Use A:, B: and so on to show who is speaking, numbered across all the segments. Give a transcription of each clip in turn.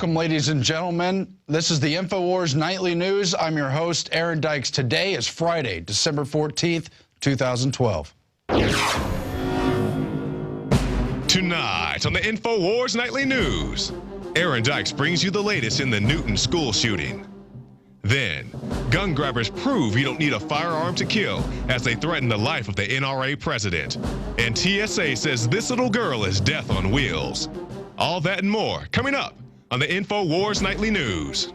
A: Welcome, ladies and gentlemen. This is the InfoWars Nightly News. I'm your host, Aaron Dykes. Today is Friday, December 14th, 2012.
B: Tonight on the InfoWars Nightly News, Aaron Dykes brings you the latest in the Newton school shooting. Then, gun grabbers prove you don't need a firearm to kill as they threaten the life of the NRA president. And TSA says this little girl is death on wheels. All that and more coming up on the InfoWars Nightly News.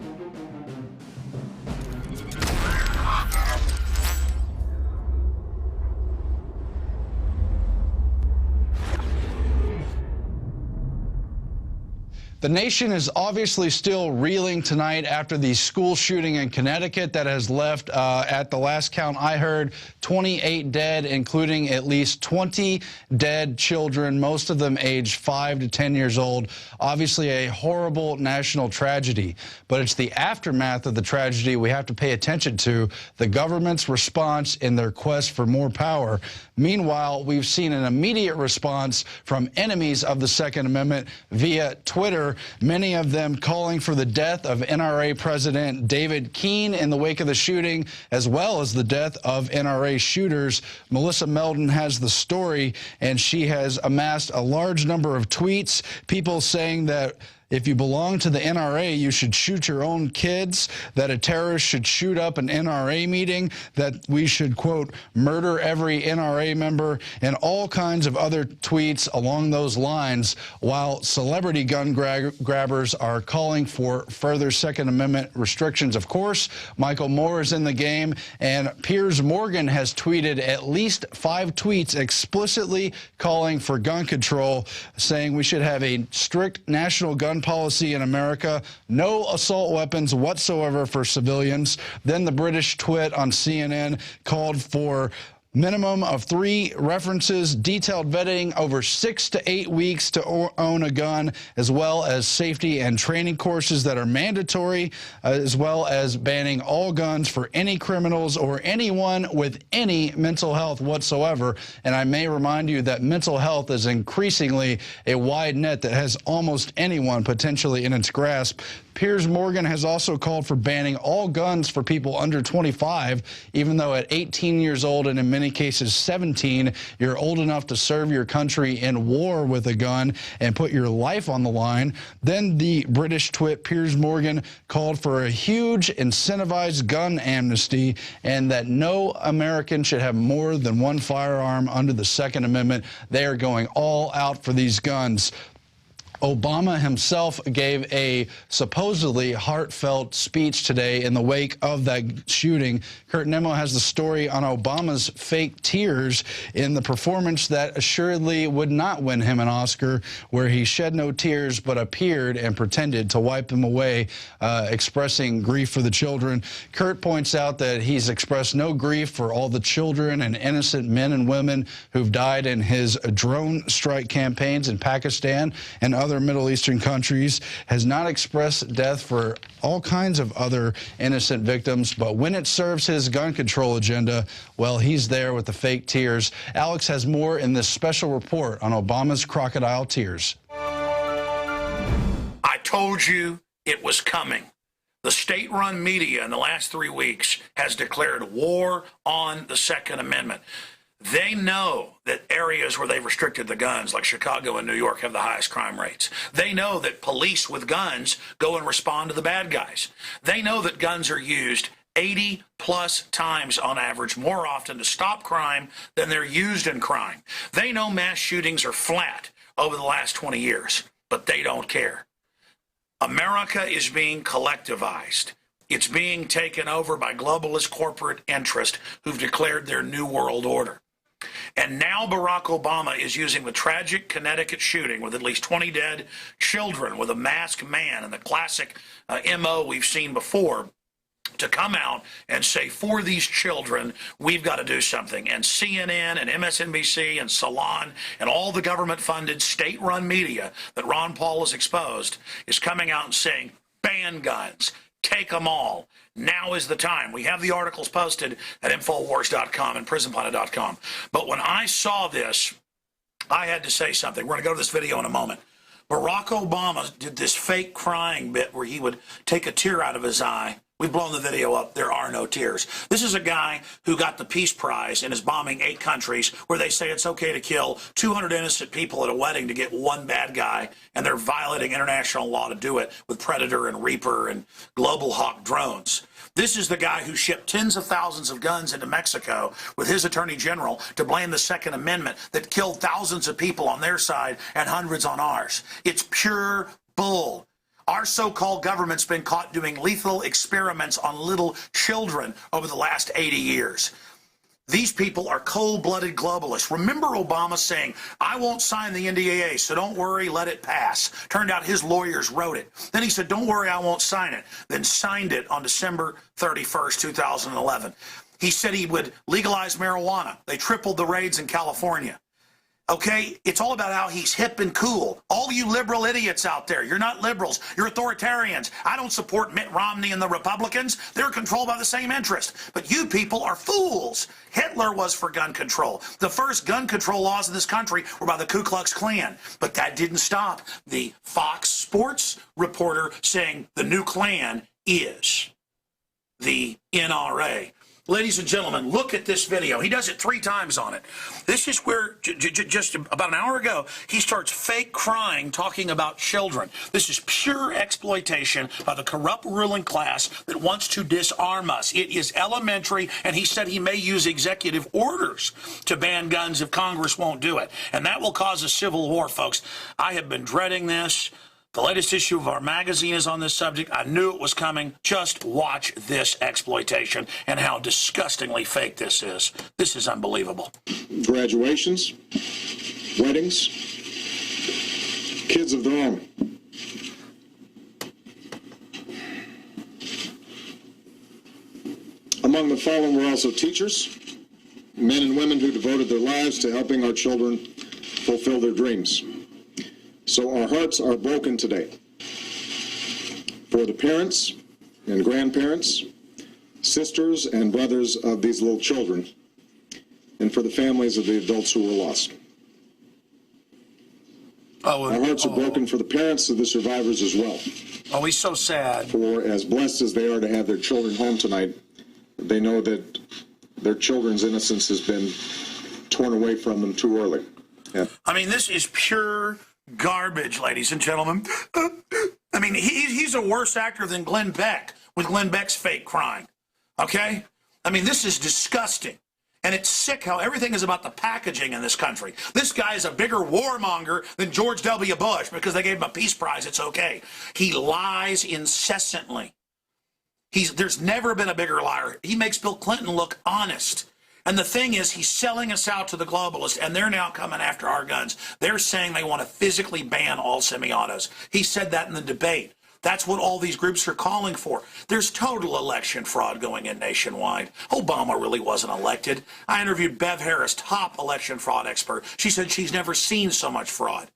A: The nation is obviously still reeling tonight after the school shooting in Connecticut that has left, at the last count I heard, 28 dead, including at least 20 dead children, most of them aged 5 to 10 years old. Obviously a horrible national tragedy, but it's the aftermath of the tragedy we have to pay attention to, the government's response in their quest for more power. Meanwhile, we've seen an immediate response from enemies of the Second Amendment via Twitter, many of them calling for the death of NRA President David Keene in the wake of the shooting, as well as the death of NRA shooters. Melissa Meldon has the story, and she has amassed a large number of tweets, people saying that if you belong to the NRA, you should shoot your own kids, that a terrorist should shoot up an NRA meeting, that we should, quote, murder every NRA member, and all kinds of other tweets along those lines, while celebrity gun grabbers are calling for further Second Amendment restrictions. Of course, Michael Moore is in the game, and Piers Morgan has tweeted at least 5 tweets explicitly calling for gun control, saying we should have a strict national gun policy in America, no assault weapons whatsoever for civilians. Then the British twit on CNN called for minimum of 3 references, detailed vetting over 6 to 8 weeks to own a gun, as well as safety and training courses that are mandatory, as well as banning all guns for any criminals or anyone with any mental health whatsoever. And I may remind you that mental health is increasingly a wide net that has almost anyone potentially in its grasp. Piers Morgan has also called for banning all guns for people under 25, even though at 18 years old and in many cases 17, you're old enough to serve your country in war with a gun and put your life on the line. Then the British twit Piers Morgan called for a huge incentivized gun amnesty and that no American should have more than 1 firearm under the Second Amendment. They are going all out for these guns. Obama himself gave a supposedly heartfelt speech today in the wake of that shooting. Kurt Nimmo has the story on Obama's fake tears in the performance that assuredly would not win him an Oscar, where he shed no tears but appeared and pretended to wipe them away, expressing grief for the children. Kurt points out that he's expressed no grief for all the children and innocent men and women who've died in his drone strike campaigns in Pakistan and other Middle Eastern countries, has not expressed death for all kinds of other innocent victims, but when it serves his gun control agenda, well, he's there with the fake tears. Alex has more in this special report on Obama's crocodile tears.
C: I told you it was coming. The state-run media in the last 3 weeks has declared war on the Second Amendment. They know that areas where they've restricted the guns, like Chicago and New York, have the highest crime rates. They know that police with guns go and respond to the bad guys. They know that guns are used 80-plus times on average, more often to stop crime than they're used in crime. They know mass shootings are flat over the last 20 years, but they don't care. America is being collectivized. It's being taken over by globalist corporate interest who've declared their new world order. And now Barack Obama is using the tragic Connecticut shooting with at least 20 dead children with a masked man and the classic MO we've seen before to come out and say, for these children, we've got to do something. And CNN and MSNBC and Salon and all the government-funded state-run media that Ron Paul has exposed is coming out and saying, ban guns. Take them all. Now is the time. We have the articles posted at InfoWars.com and PrisonPlanet.com. But when I saw this, I had to say something. We're going to go to this video in a moment. Barack Obama did this fake crying bit where he would take a tear out of his eye. We've blown the video up. There are no tears. This is a guy who got the Peace Prize and is bombing 8 countries where they say it's okay to kill 200 innocent people at a wedding to get one bad guy, and they're violating international law to do it with Predator and Reaper and Global Hawk drones. This is the guy who shipped tens of thousands of guns into Mexico with his attorney general to blame the Second Amendment that killed thousands of people on their side and hundreds on ours. It's pure bull. Our so-called government's been caught doing lethal experiments on little children over the last 80 years. These people are cold-blooded globalists. Remember Obama saying, I won't sign the NDAA, so don't worry, let it pass. Turned out his lawyers wrote it. Then he said, don't worry, I won't sign it. Then signed it on December 31st, 2011. He said he would legalize marijuana. They tripled the raids in California. Okay, it's all about how he's hip and cool. All you liberal idiots out there, you're not liberals, you're authoritarians. I don't support Mitt Romney and the Republicans. They're controlled by the same interest. But you people are fools. Hitler was for gun control. The first gun control laws in this country were by the Ku Klux Klan. But that didn't stop the Fox Sports reporter saying the new Klan is the NRA. Ladies and gentlemen, look at this video. He does it 3 times on it. This is where, just about an hour ago, he starts fake crying, talking about children. This is pure exploitation by the corrupt ruling class that wants to disarm us. It is elementary, and he said he may use executive orders to ban guns if Congress won't do it. And that will cause a civil war, folks. I have been dreading this. The latest issue of our magazine is on this subject. I knew it was coming. Just watch this exploitation and how disgustingly fake this is. This is unbelievable.
D: Graduations, weddings, kids of their own. Among the fallen were also teachers, men and women who devoted their lives to helping our children fulfill their dreams. So our hearts are broken today for the parents and grandparents, sisters and brothers of these little children, and for the families of the adults who were lost. Our hearts are broken for the parents of the survivors as well.
C: Oh, he's so sad.
D: For as blessed as they are to have their children home tonight, they know that their children's innocence has been torn away from them too early. Yeah.
C: I mean, this is pure garbage, ladies and gentlemen. I mean, he's a worse actor than Glenn Beck with Glenn Beck's fake crying. Okay? I mean, this is disgusting. And it's sick how everything is about the packaging in this country. This guy is a bigger warmonger than George W. Bush because they gave him a Peace Prize. It's okay. He lies incessantly. There's never been a bigger liar. He makes Bill Clinton look honest. And the thing is, he's selling us out to the globalists, and they're now coming after our guns. They're saying they want to physically ban all semi-autos. He said that in the debate. That's what all these groups are calling for. There's total election fraud going in nationwide. Obama really wasn't elected. I interviewed Bev Harris, top election fraud expert. She said she's never seen so much fraud.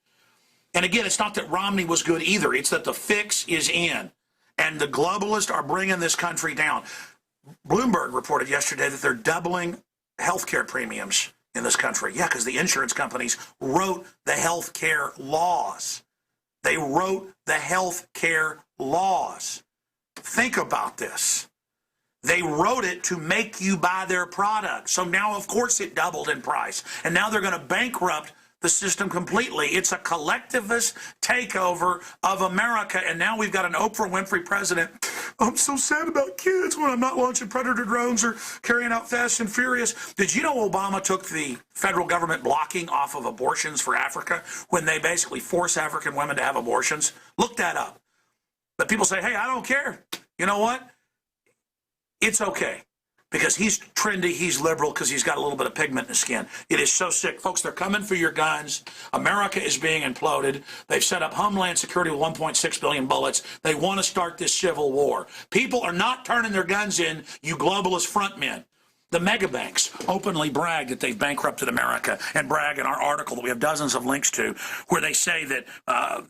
C: And again, it's not that Romney was good either. It's that the fix is in. And the globalists are bringing this country down. Bloomberg reported yesterday that they're doubling healthcare premiums in this country. Yeah, because the insurance companies wrote the healthcare laws. They wrote the healthcare laws. Think about this. They wrote it to make you buy their product. So now, of course, it doubled in price. And now they're going to bankrupt the system completely. It's a collectivist takeover of America. And now we've got an Oprah Winfrey president. I'm so sad about kids when I'm not launching Predator drones or carrying out Fast and Furious. Did you know Obama took the federal government blocking off of abortions for Africa when they basically force African women to have abortions? Look that up. But people say, hey, I don't care. You know what? It's okay. Because he's trendy, he's liberal, because he's got a little bit of pigment in his skin. It is so sick. Folks, they're coming for your guns. America is being imploded. They've set up Homeland Security with 1.6 billion bullets. They want to start this civil war. People are not turning their guns in, you globalist front men. The mega banks openly brag that they've bankrupted America and brag in our article that we have dozens of links to where they say that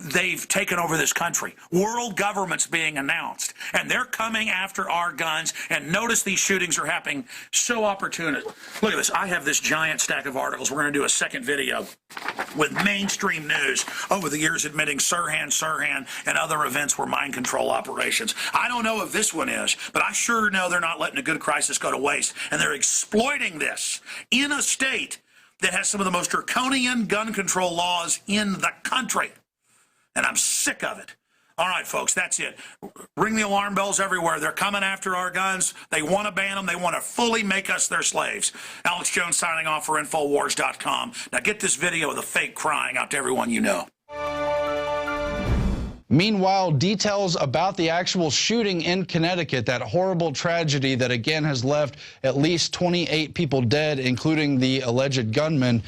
C: they've taken over this country. World governments being announced, and they're coming after our guns. And notice these shootings are happening so opportune. Look at this. I have this giant stack of articles. We're going to do a second video with mainstream news over the years admitting Sirhan, and other events were mind control operations. I don't know if this one is, but I sure know they're not letting a good crisis go to waste, and they're exploiting this in a state that has some of the most draconian gun control laws in the country. And I'm sick of it. All right, folks, that's it. Ring the alarm bells everywhere. They're coming after our guns. They want to ban them. They want to fully make us their slaves. Alex Jones signing off for InfoWars.com. Now get this video of the fake crying out to everyone you know.
A: Meanwhile, details about the actual shooting in Connecticut, that horrible tragedy that again has left at least 28 people dead, including the alleged gunman,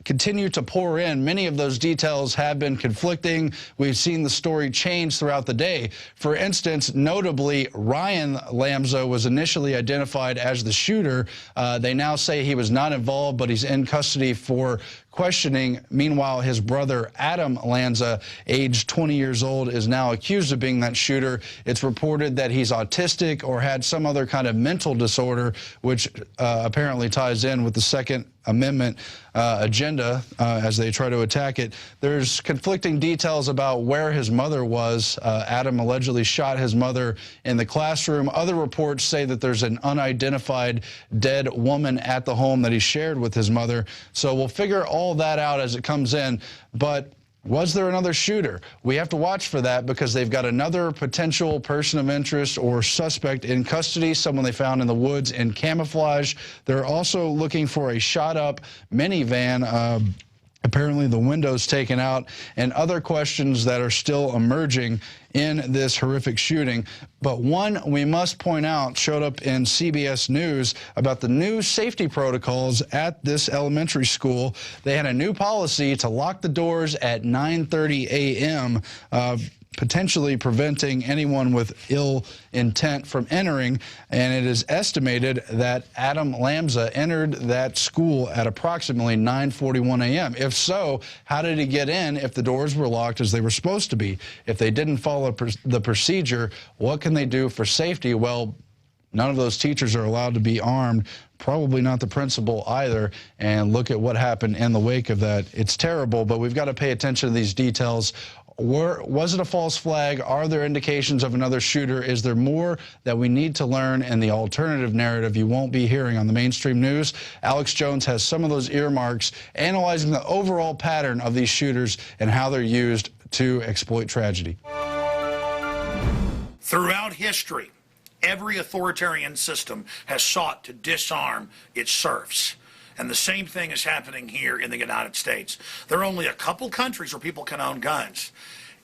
A: continue to pour in. Many of those details have been conflicting. We've seen the story change throughout the day. For instance, notably, Ryan Lamza was initially identified as the shooter. They now say he was not involved, but he's in custody for questioning. Meanwhile, his brother, Adam Lanza, aged 20 years old, is now accused of being that shooter. It's reported that he's autistic or had some other kind of mental disorder, which apparently ties in with the Second Amendment agenda as they try to attack it. There's conflicting details about where his mother was. Adam allegedly shot his mother in the classroom. Other reports say that there's an unidentified dead woman at the home that he shared with his mother. So we'll figure all that out as it comes in. But was there another shooter? We have to watch for that because they've got another potential person of interest or suspect in custody, someone they found in the woods in camouflage. They're also looking for a shot-up minivan, apparently the windows taken out, and other questions that are still emerging in this horrific shooting. But one we must point out showed up in CBS News about the new safety protocols at this elementary school. They had a new policy to lock the doors at 9:30 a.m., potentially preventing anyone with ill intent from entering. And it is estimated that Adam Lamza entered that school at approximately 9:41 a.m. If so, how did he get in if the doors were locked as they were supposed to be? If they didn't follow the procedure, what can they do for safety? Well, none of those teachers are allowed to be armed, probably not the principal either, and look at what happened in the wake of that. It's terrible, but we've got to pay attention to these details. Was it a false flag? Are there indications of another shooter? Is there more that we need to learn in the alternative narrative you won't be hearing on the mainstream news? Alex Jones has some of those earmarks, analyzing the overall pattern of these shooters and how they're used to exploit tragedy.
C: Throughout history, every authoritarian system has sought to disarm its serfs. And the same thing is happening here in the United States. There are only a couple countries where people can own guns.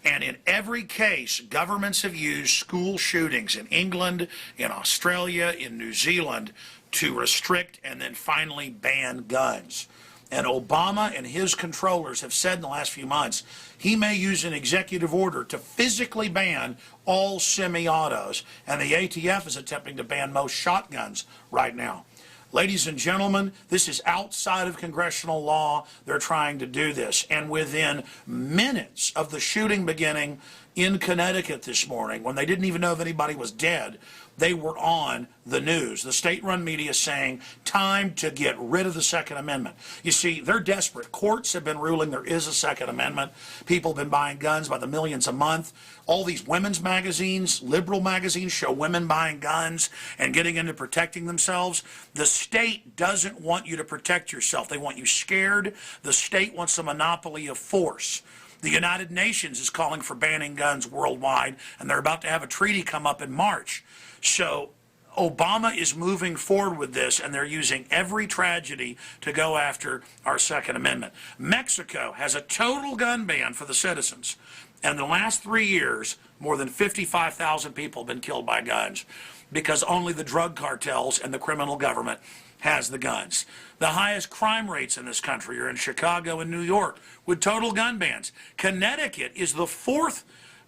C: And in every case, governments have used school shootings in England, in Australia, in New Zealand to restrict and then finally ban guns. And Obama and his controllers have said in the last few months he may use an executive order to physically ban all semi-autos. And the ATF is attempting to ban most shotguns right now. Ladies and gentlemen, this is outside of congressional law. They're trying to do this. And within minutes of the shooting beginning in Connecticut this morning, when they didn't even know if anybody was dead, they were on the news. The state-run media saying, time to get rid of the Second Amendment. You see, they're desperate. Courts have been ruling there is a Second Amendment. People have been buying guns by the millions a month. All these women's magazines, liberal magazines, show women buying guns and getting into protecting themselves. The state doesn't want you to protect yourself. They want you scared. The state wants a monopoly of force. The United Nations is calling for banning guns worldwide, and they're about to have a treaty come up in March. So Obama is moving forward with this, and they're using every tragedy to go after our Second Amendment. Mexico has a total gun ban for the citizens. And in the last 3 years, more than 55,000 people have been killed by guns because only the drug cartels and the criminal government has the guns. The highest crime rates in this country are in Chicago and New York with total gun bans. Connecticut is the fourth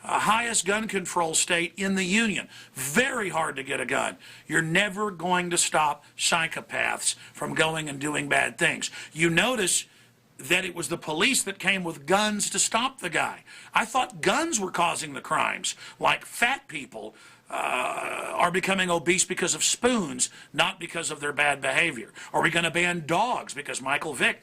C: highest gun control state in the union. Very hard to get a gun. You're never going to stop psychopaths from going and doing bad things. You notice that it was the police that came with guns to stop the guy. I thought guns were causing the crimes, like fat people are becoming obese because of spoons, not because of their bad behavior. Are we going to ban dogs because Michael Vick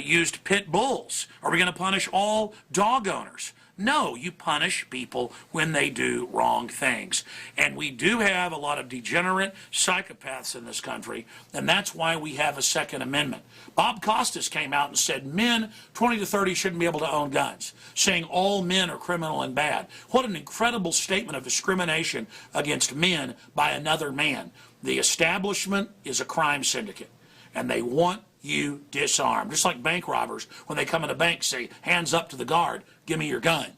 C: used pit bulls? Are we going to punish all dog owners? No, you punish people when they do wrong things. And we do have a lot of degenerate psychopaths in this country, and that's why we have a Second Amendment. Bob Costas came out and said men 20 to 30 shouldn't be able to own guns, saying all men are criminal and bad. What an incredible statement of discrimination against men by another man. The establishment is a crime syndicate, and they want you disarmed. Just like bank robbers, when they come in a bank, say, hands up to the guard, give me your gun.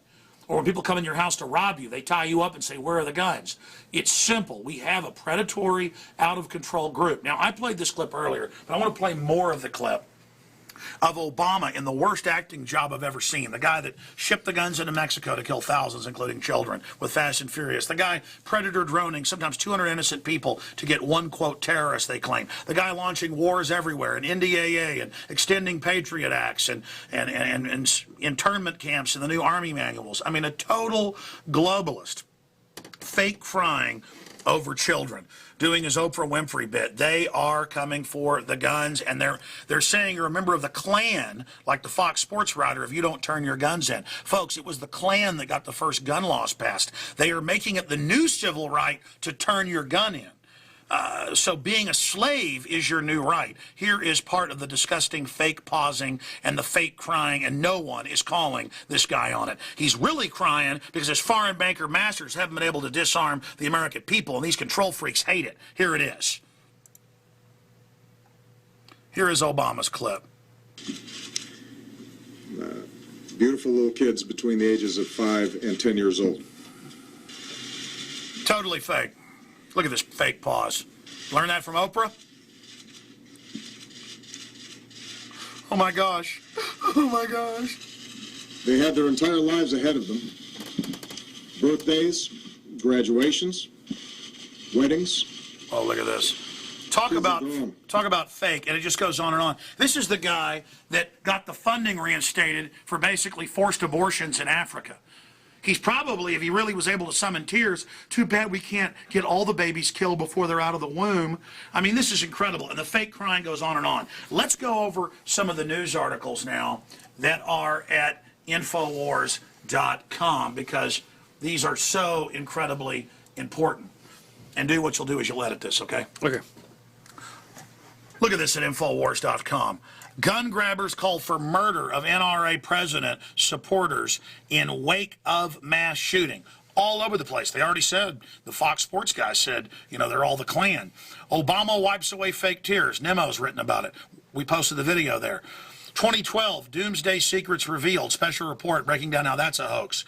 C: Or when people come in your house to rob you, they tie you up and say, where are the guns? It's simple. We have a predatory, out-of-control group. Now, I played this clip earlier, but I want to play more of the clip of Obama in the worst acting job I've ever seen. The guy that shipped the guns into Mexico to kill thousands, including children, with Fast and Furious. The guy predator droning sometimes 200 innocent people to get one, quote, terrorist, they claim. The guy launching wars everywhere, and NDAA, and extending Patriot Acts, and internment camps in the new Army manuals. I mean, a total globalist, fake crying over children, doing his Oprah Winfrey bit. They are coming for the guns, and they're saying you're a member of the Klan, like the Fox Sports writer, if you don't turn your guns in. Folks, it was the Klan that got the first gun laws passed. They are making it the new civil right to turn your gun in. So being a slave is your new right. Here is part of the disgusting fake pausing and the fake crying, and no one is calling this guy on it. He's really crying because his foreign banker masters haven't been able to disarm the American people, and these control freaks hate it. Here it is. Here is Obama's clip.
D: Beautiful little kids between the ages of 5 and 10 years old.
C: Totally fake. Look at this fake pause. Learn that from Oprah? Oh my gosh. Oh my gosh.
D: They have their entire lives ahead of them. Birthdays, graduations, weddings.
C: Oh, look at this. Talk about fake, and it just goes on and on. This is the guy that got the funding reinstated for basically forced abortions in Africa. He's probably, if he really was able to summon tears, too bad we can't get all the babies killed before they're out of the womb. I mean, this is incredible, and the fake crying goes on and on. Let's go over some of the news articles now that are at InfoWars.com, because these are so incredibly important. And do what you'll do is you'll edit this, okay?
A: Okay.
C: Look at this at InfoWars.com. Gun grabbers call for murder of NRA president supporters in wake of mass shooting. All over the place. They already said, the Fox Sports guy said, you know, they're all the Klan. Obama wipes away fake tears. Nemo's written about it. We posted the video there. 2012, Doomsday Secrets revealed. Special report breaking down how that's a hoax.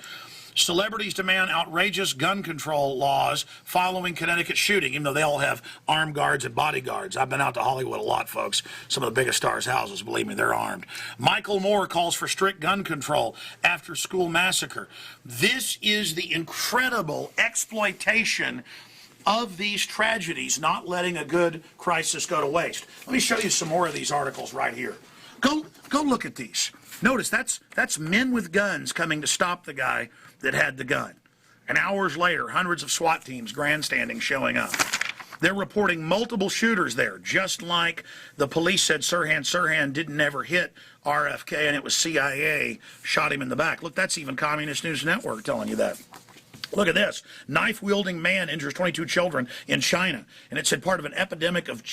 C: Celebrities demand outrageous gun control laws following Connecticut shooting, even though they all have armed guards and bodyguards. I've been out to Hollywood a lot, folks. Some of the biggest stars' houses, believe me, they're armed. Michael Moore calls for strict gun control after school massacre. This is the incredible exploitation of these tragedies, not letting a good crisis go to waste. Let me show you some more of these articles right here. Go look at these. Notice that's men with guns coming to stop the guy that had the gun. And hours later, hundreds of SWAT teams grandstanding showing up. They're reporting multiple shooters there, just like the police said Sirhan didn't ever hit RFK and it was CIA shot him in the back. Look, that's even Communist News Network telling you that. Look at this. Knife-wielding man injures 22 children in China. And it said part of an epidemic of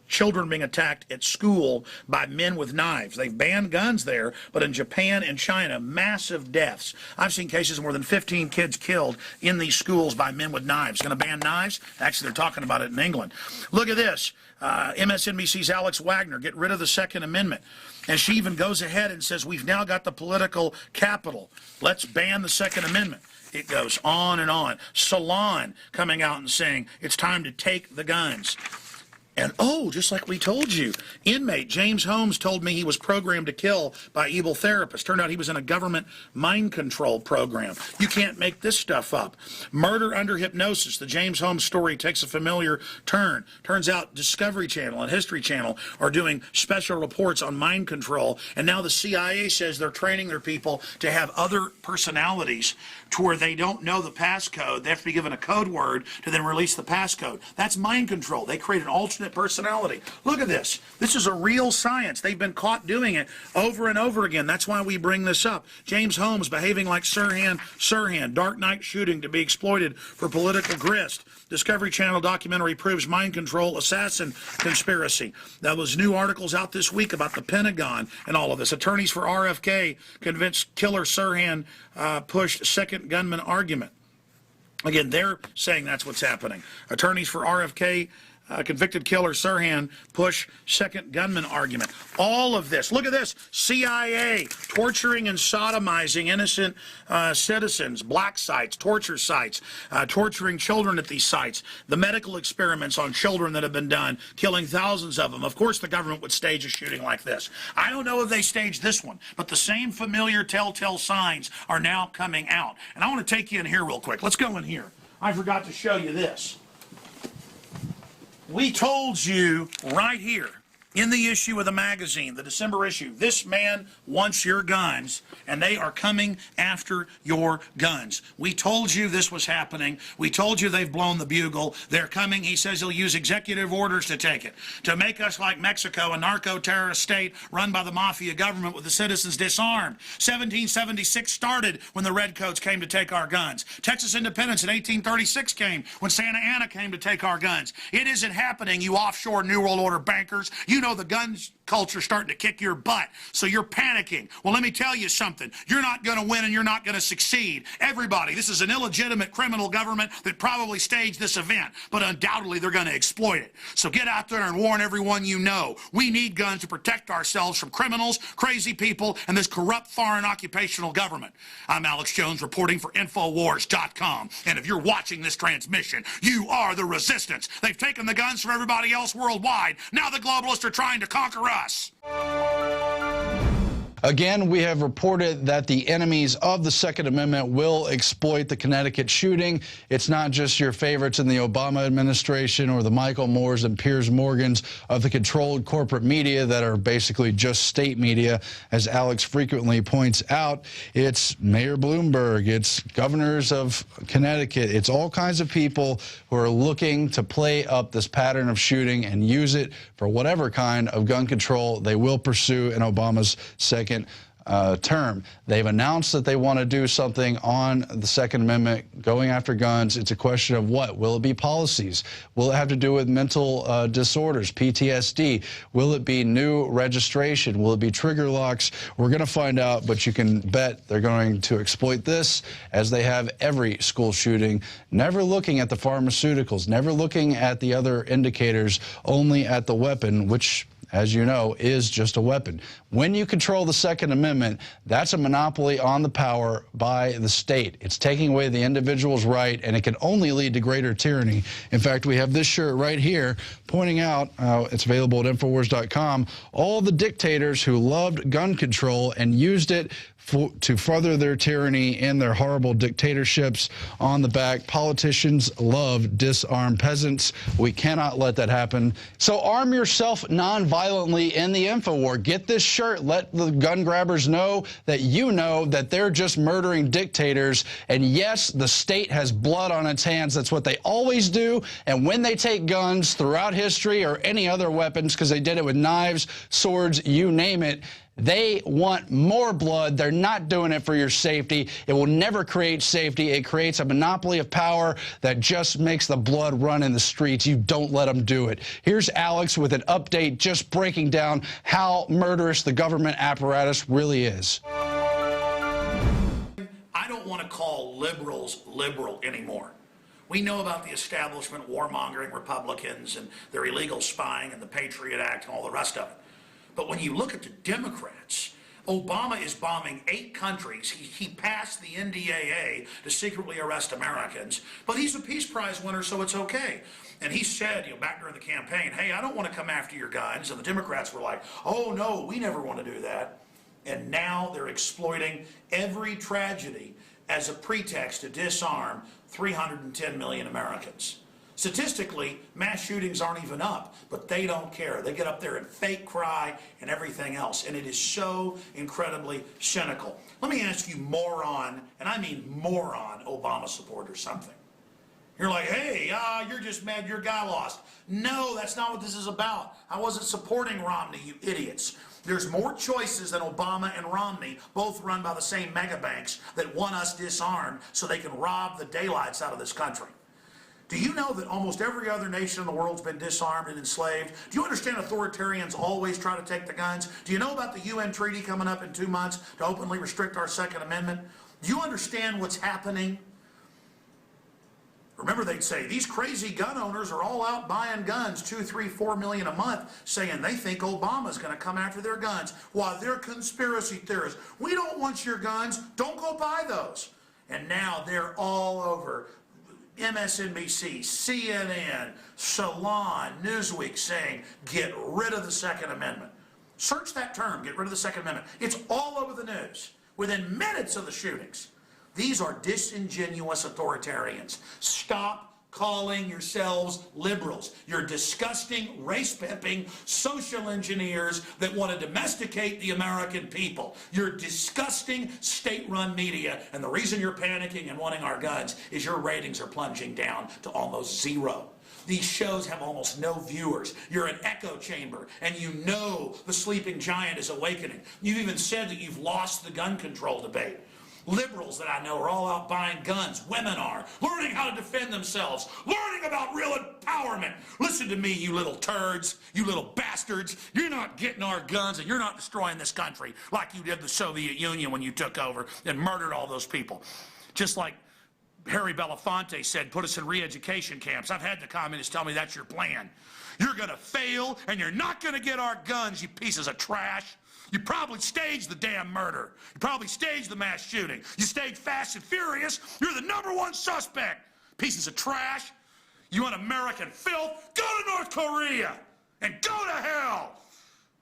C: children being attacked at school by men with knives. They've banned guns there, but in Japan and China, massive deaths. I've seen cases of more than 15 kids killed in these schools by men with knives. Going to ban knives? Actually, they're talking about it in England. Look at this. MSNBC's Alex Wagner, get rid of the Second Amendment. And she even goes ahead and says, we've now got the political capital. Let's ban the Second Amendment. It goes on and on. Salon coming out and saying, it's time to take the guns. And oh, just like we told you, inmate James Holmes told me he was programmed to kill by evil therapists. Turned out he was in a government mind control program. You can't make this stuff up. Murder under hypnosis. The James Holmes story takes a familiar turn. Turns out Discovery Channel and History Channel are doing special reports on mind control. And now the CIA says they're training their people to have other personalities to where they don't know the passcode. They have to be given a code word to then release the passcode. That's mind control. They create an alternate personality. Look at this. This is a real science. They've been caught doing it over and over again. That's why we bring this up. James Holmes behaving like Sirhan, Dark Knight shooting to be exploited for political grist. Discovery Channel documentary proves mind control assassin conspiracy. Now, there's new articles out this week about the Pentagon and all of this. Attorneys for RFK convinced killer Sirhan pushed second gunman argument. Again, they're saying that's what's happening. Attorneys for RFK convicted killer Sirhan push second gunman argument. All of this. Look at this. CIA torturing and sodomizing innocent citizens, black sites, torture sites, torturing children at these sites. The medical experiments on children that have been done, killing thousands of them. Of course, the government would stage a shooting like this. I don't know if they staged this one, but the same familiar telltale signs are now coming out. And I want to take you in here real quick. Let's go in here. I forgot to show you this. We told you right here in the issue of the magazine, the December issue, this man wants your guns, and they are coming after your guns. We told you this was happening. We told you they've blown the bugle. They're coming. He says he'll use executive orders to take it, to make us like Mexico, a narco-terrorist state run by the mafia government with the citizens disarmed. 1776 started when the Redcoats came to take our guns. Texas independence in 1836 came when Santa Anna came to take our guns. It isn't happening, you offshore New World Order bankers. You know the guns culture starting to kick your butt, so you're panicking. Well, let me tell you something. You're not going to win and you're not going to succeed. Everybody, this is an illegitimate criminal government that probably staged this event, but undoubtedly they're going to exploit it. So get out there and warn everyone you know. We need guns to protect ourselves from criminals, crazy people, and this corrupt foreign occupational government. I'm Alex Jones reporting for InfoWars.com, and if you're watching this transmission, you are the resistance. They've taken the guns from everybody else worldwide. Now the globalists are trying to conquer us.
A: Again, we have reported that the enemies of the Second Amendment will exploit the Connecticut shooting. It's not just your favorites in the Obama administration or the Michael Moores and Piers Morgans of the controlled corporate media that are basically just state media, as Alex frequently points out. It's Mayor Bloomberg, it's governors of Connecticut, it's all kinds of people who are looking to play up this pattern of shooting and use it for whatever kind of gun control they will pursue in Obama's second term. They've announced that they want to do something on the Second Amendment, going after guns. It's a question of what? Will it be policies? Will it have to do with mental disorders, PTSD? Will it be new registration? Will it be trigger locks? We're going to find out, but you can bet they're going to exploit this as they have every school shooting, never looking at the pharmaceuticals, never looking at the other indicators, only at the weapon, which, as you know, is just a weapon. When you control the Second Amendment, that's a monopoly on the power by the state. It's taking away the individual's right, and it can only lead to greater tyranny. In fact, we have this shirt right here pointing out, it's available at InfoWars.com, all the dictators who loved gun control and used it to further their tyranny and their horrible dictatorships. On the back, politicians love disarmed peasants. We cannot let that happen. So arm yourself non-violently in the InfoWar. Get this shirt. Let the gun grabbers know that they're just murdering dictators. And yes, the state has blood on its hands. That's what they always do. And when they take guns throughout history or any other weapons, because they did it with knives, swords, you name it, they want more blood. They're not doing it for your safety. It will never create safety. It creates a monopoly of power that just makes the blood run in the streets. You don't let them do it. Here's Alex with an update just breaking down how murderous the government apparatus really is.
C: I don't want to call liberals liberal anymore. We know about the establishment warmongering Republicans and their illegal spying and the Patriot Act and all the rest of it. But when you look at the Democrats, Obama is bombing 8 countries. He passed the NDAA to secretly arrest Americans, but he's a Peace Prize winner, so it's okay. And he said, back during the campaign, hey, I don't want to come after your guns. And the Democrats were like, oh, no, we never want to do that. And now they're exploiting every tragedy as a pretext to disarm 310 million Americans. Statistically, mass shootings aren't even up, but they don't care. They get up there and fake cry and everything else, and it is so incredibly cynical. Let me ask you, moron, and I mean moron, Obama supporters, something. You're like, hey, you're just mad your guy lost. No, that's not what this is about. I wasn't supporting Romney, you idiots. There's more choices than Obama and Romney, both run by the same mega banks that want us disarmed so they can rob the daylights out of this country. Do you know that almost every other nation in the world's been disarmed and enslaved? Do you understand authoritarians always try to take the guns? Do you know about the UN treaty coming up in 2 months to openly restrict our Second Amendment? Do you understand what's happening? Remember, they'd say, these crazy gun owners are all out buying guns, 2, 3, 4 million a month, saying they think Obama's going to come after their guns. Why, they're conspiracy theorists. We don't want your guns. Don't go buy those. And now they're all over MSNBC, CNN, Salon, Newsweek saying, get rid of the Second Amendment. Search that term, get rid of the Second Amendment. It's all over the news within minutes of the shootings. These are disingenuous authoritarians. Stop calling yourselves liberals. You're disgusting, race-pimping, social engineers that want to domesticate the American people. You're disgusting state-run media, and the reason you're panicking and wanting our guns is your ratings are plunging down to almost zero. These shows have almost no viewers. You're an echo chamber, and you know the sleeping giant is awakening. You've even said that you've lost the gun control debate. Liberals that I know are all out buying guns. Women are. Learning how to defend themselves. Learning about real empowerment. Listen to me, you little turds. You little bastards. You're not getting our guns, and you're not destroying this country like you did the Soviet Union when you took over and murdered all those people. Just like Harry Belafonte said, put us in re-education camps. I've had the communists tell me that's your plan. You're going to fail, and you're not going to get our guns, you pieces of trash. You probably staged the damn murder. You probably staged the mass shooting. You staged Fast and Furious. You're the #1 suspect. Pieces of trash. You want American filth? Go to North Korea and go to hell.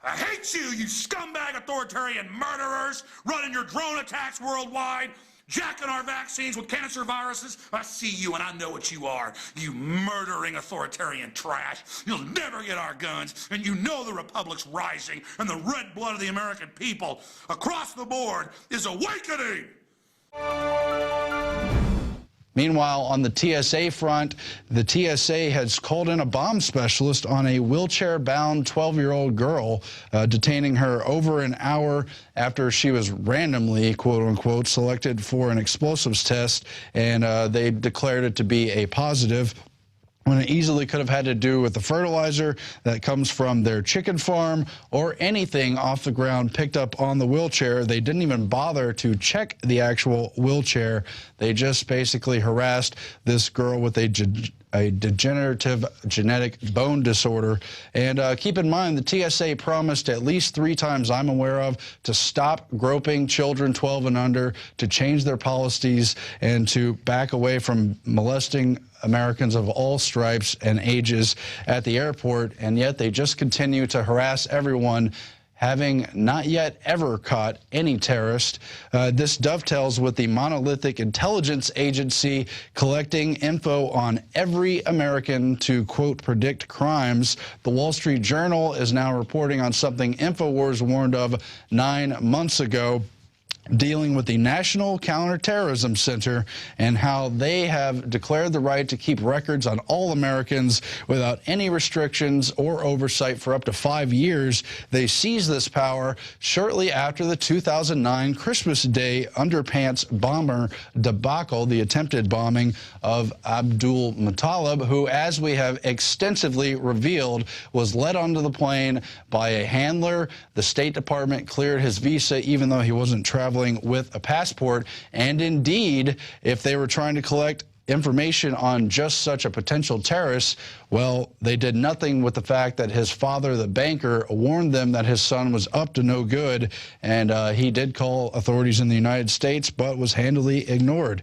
C: I hate you, you scumbag authoritarian murderers running your drone attacks worldwide, jacking our vaccines with cancer viruses. I see you and I know what you are. You murdering authoritarian trash. You'll never get our guns, and you know the Republic's rising, and the red blood of the American people across the board is awakening.
A: Meanwhile, on the TSA front, the TSA has called in a bomb specialist on a wheelchair-bound 12-year-old girl, detaining her over an hour after she was randomly, quote-unquote, selected for an explosives test, and they declared it to be a positive, when it easily could have had to do with the fertilizer that comes from their chicken farm or anything off the ground picked up on the wheelchair. They didn't even bother to check the actual wheelchair. They just basically harassed this girl with a degenerative genetic bone disorder. And keep in mind, the TSA promised at least 3 times I'm aware of to stop groping children 12 and under, to change their policies, and to back away from molesting Americans of all stripes and ages at the airport, and yet they just continue to harass everyone, having not yet ever caught any terrorist. This dovetails with the monolithic intelligence agency collecting info on every American to, quote, predict crimes. The Wall Street Journal is now reporting on something InfoWars warned of 9 months ago, dealing with the National Counterterrorism Center and how they have declared the right to keep records on all Americans without any restrictions or oversight for up to 5 years. They seized this power shortly after the 2009 Christmas Day underpants bomber debacle, the attempted bombing of Abdul Muttalib, who, as we have extensively revealed, was led onto the plane by a handler. The State Department cleared his visa even though he wasn't traveling with a passport, and indeed, if they were trying to collect information on just such a potential terrorist, well, they did nothing with the fact that his father, the banker, warned them that his son was up to no good, and he did call authorities in the United States, but was handily ignored.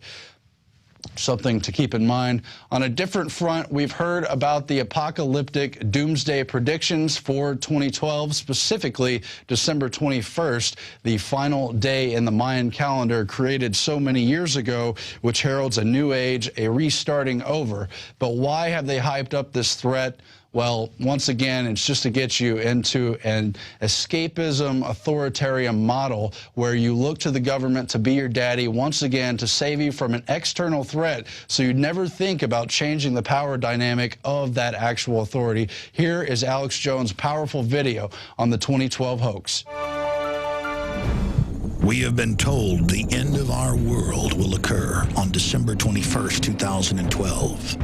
A: Something to keep in mind. On a different front, we've heard about the apocalyptic doomsday predictions for 2012, specifically December 21st, the final day in the Mayan calendar created so many years ago, which heralds a new age, a restarting over. But why have they hyped up this threat? Well, once again, it's just to get you into an escapism authoritarian model where you look to the government to be your daddy, once again, to save you from an external threat, so you never think about changing the power dynamic of that actual authority. Here is Alex Jones' powerful video on the 2012 hoax.
E: We have been told the end of our world will occur on December 21st, 2012.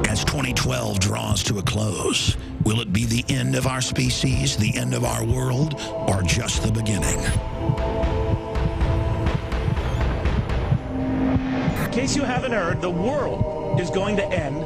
E: As 2012 draws to a close, will it be the end of our species, the end of our world, or just the beginning?
F: In case you haven't heard, the world is going to end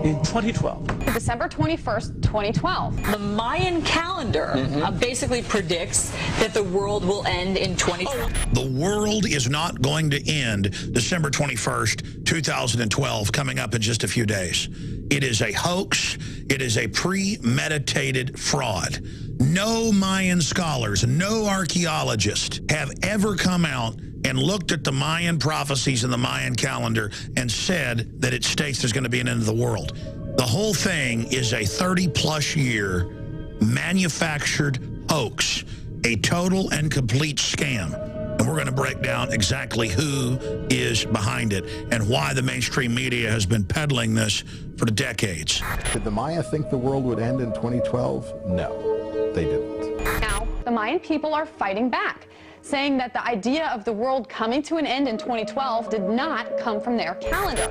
F: in 2012.
G: December 21st, 2012.
H: The Mayan calendar basically predicts that the world will end in 2012.
E: The world is not going to end December 21st, 2012, coming up in just a few days. It is a hoax. It is a premeditated fraud. No Mayan scholars, no archaeologists have ever come out and looked at the Mayan prophecies in the Mayan calendar and said that it states there's going to be an end of the world. The whole thing is a 30-plus year manufactured hoax, a total and complete scam. And we're going to break down exactly who is behind it and why the mainstream media has been peddling this for decades.
I: Did the Maya think the world would end in 2012? No, they didn't.
G: Now, the Mayan people are fighting back, saying that the idea of the world coming to an end in 2012 did not come from their calendar.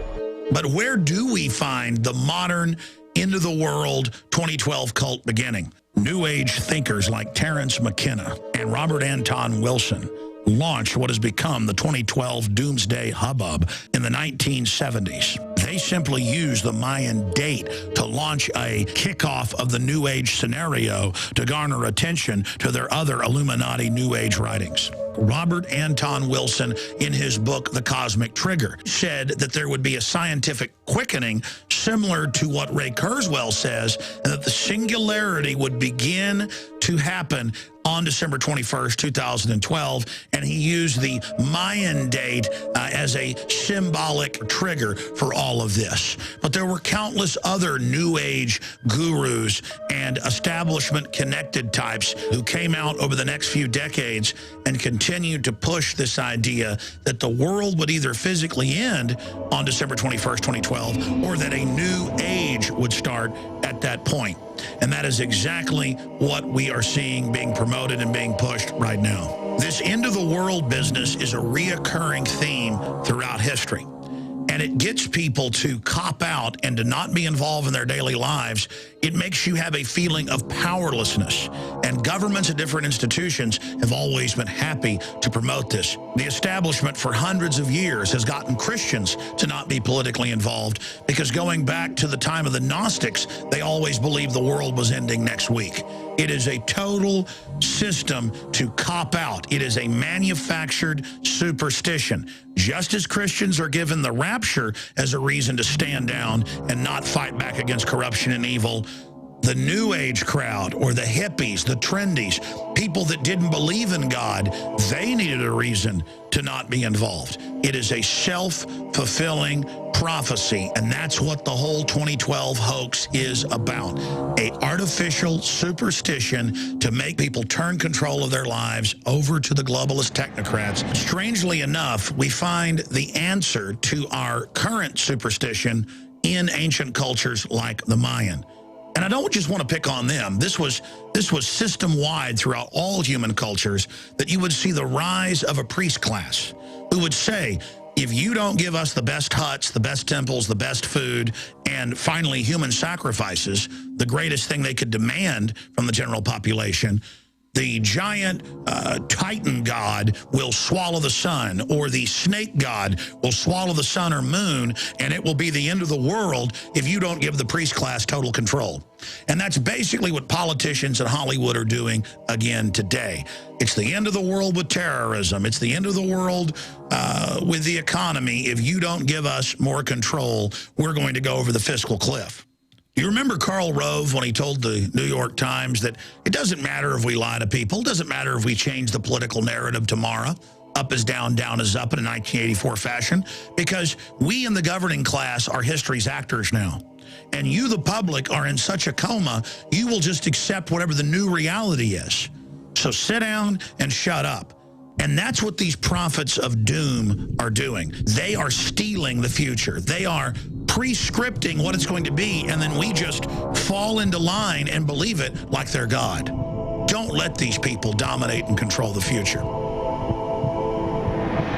E: But where do we find the modern end of the world 2012 cult beginning? New Age thinkers like Terence McKenna and Robert Anton Wilson launched what has become the 2012 doomsday hubbub in the 1970s. They simply used the Mayan date to launch a kickoff of the New Age scenario to garner attention to their other Illuminati New Age writings. Robert Anton Wilson, in his book, The Cosmic Trigger, said that there would be a scientific quickening similar to what Ray Kurzweil says, and that the singularity would begin to happen on December 21st, 2012, and he used the Mayan date as a symbolic trigger for all of this. But there were countless other New Age gurus and establishment-connected types who came out over the next few decades and continued to push this idea that the world would either physically end on December 21st, 2012, or that a new age would start at that point. And that is exactly what we are seeing being promoted and being pushed right now. This end of the world business is a reoccurring theme throughout history. And it gets people to cop out and to not be involved in their daily lives. It makes you have a feeling of powerlessness. And governments and different institutions have always been happy to promote this. The establishment for hundreds of years has gotten Christians to not be politically involved because going back to the time of the Gnostics, they always believed the world was ending next week. It is a total system to cop out. It is a manufactured superstition. Just as Christians are given the rapture as a reason to stand down and not fight back against corruption and evil, the New Age crowd or the hippies, the trendies, people that didn't believe in God, they needed a reason to not be involved. It is a self-fulfilling prophecy, and that's what the whole 2012 hoax is about. An artificial superstition to make people turn control of their lives over to the globalist technocrats. Strangely enough, we find the answer to our current superstition in ancient cultures like the Mayan. And I don't just want to pick on them. This was system-wide throughout all human cultures, that you would see the rise of a priest class who would say, if you don't give us the best huts, the best temples, the best food, and finally human sacrifices, the greatest thing they could demand from the general population, the giant Titan god will swallow the sun, or the snake god will swallow the sun or moon, and it will be the end of the world if you don't give the priest class total control. And that's basically what politicians in Hollywood are doing again today. It's the end of the world with terrorism. It's the end of the world with the economy. If you don't give us more control, we're going to go over the fiscal cliff. You remember Karl Rove when he told the New York Times that it doesn't matter if we lie to people, it doesn't matter if we change the political narrative tomorrow, up is down, down is up in a 1984 fashion, because we in the governing class are history's actors now. And you, the public, are in such a coma, you will just accept whatever the new reality is. So sit down and shut up. And that's what these prophets of doom are doing. They are stealing the future. They are pre-scripting what it's going to be, and then we just fall into line and believe it like they're God. Don't let these people dominate and control the future.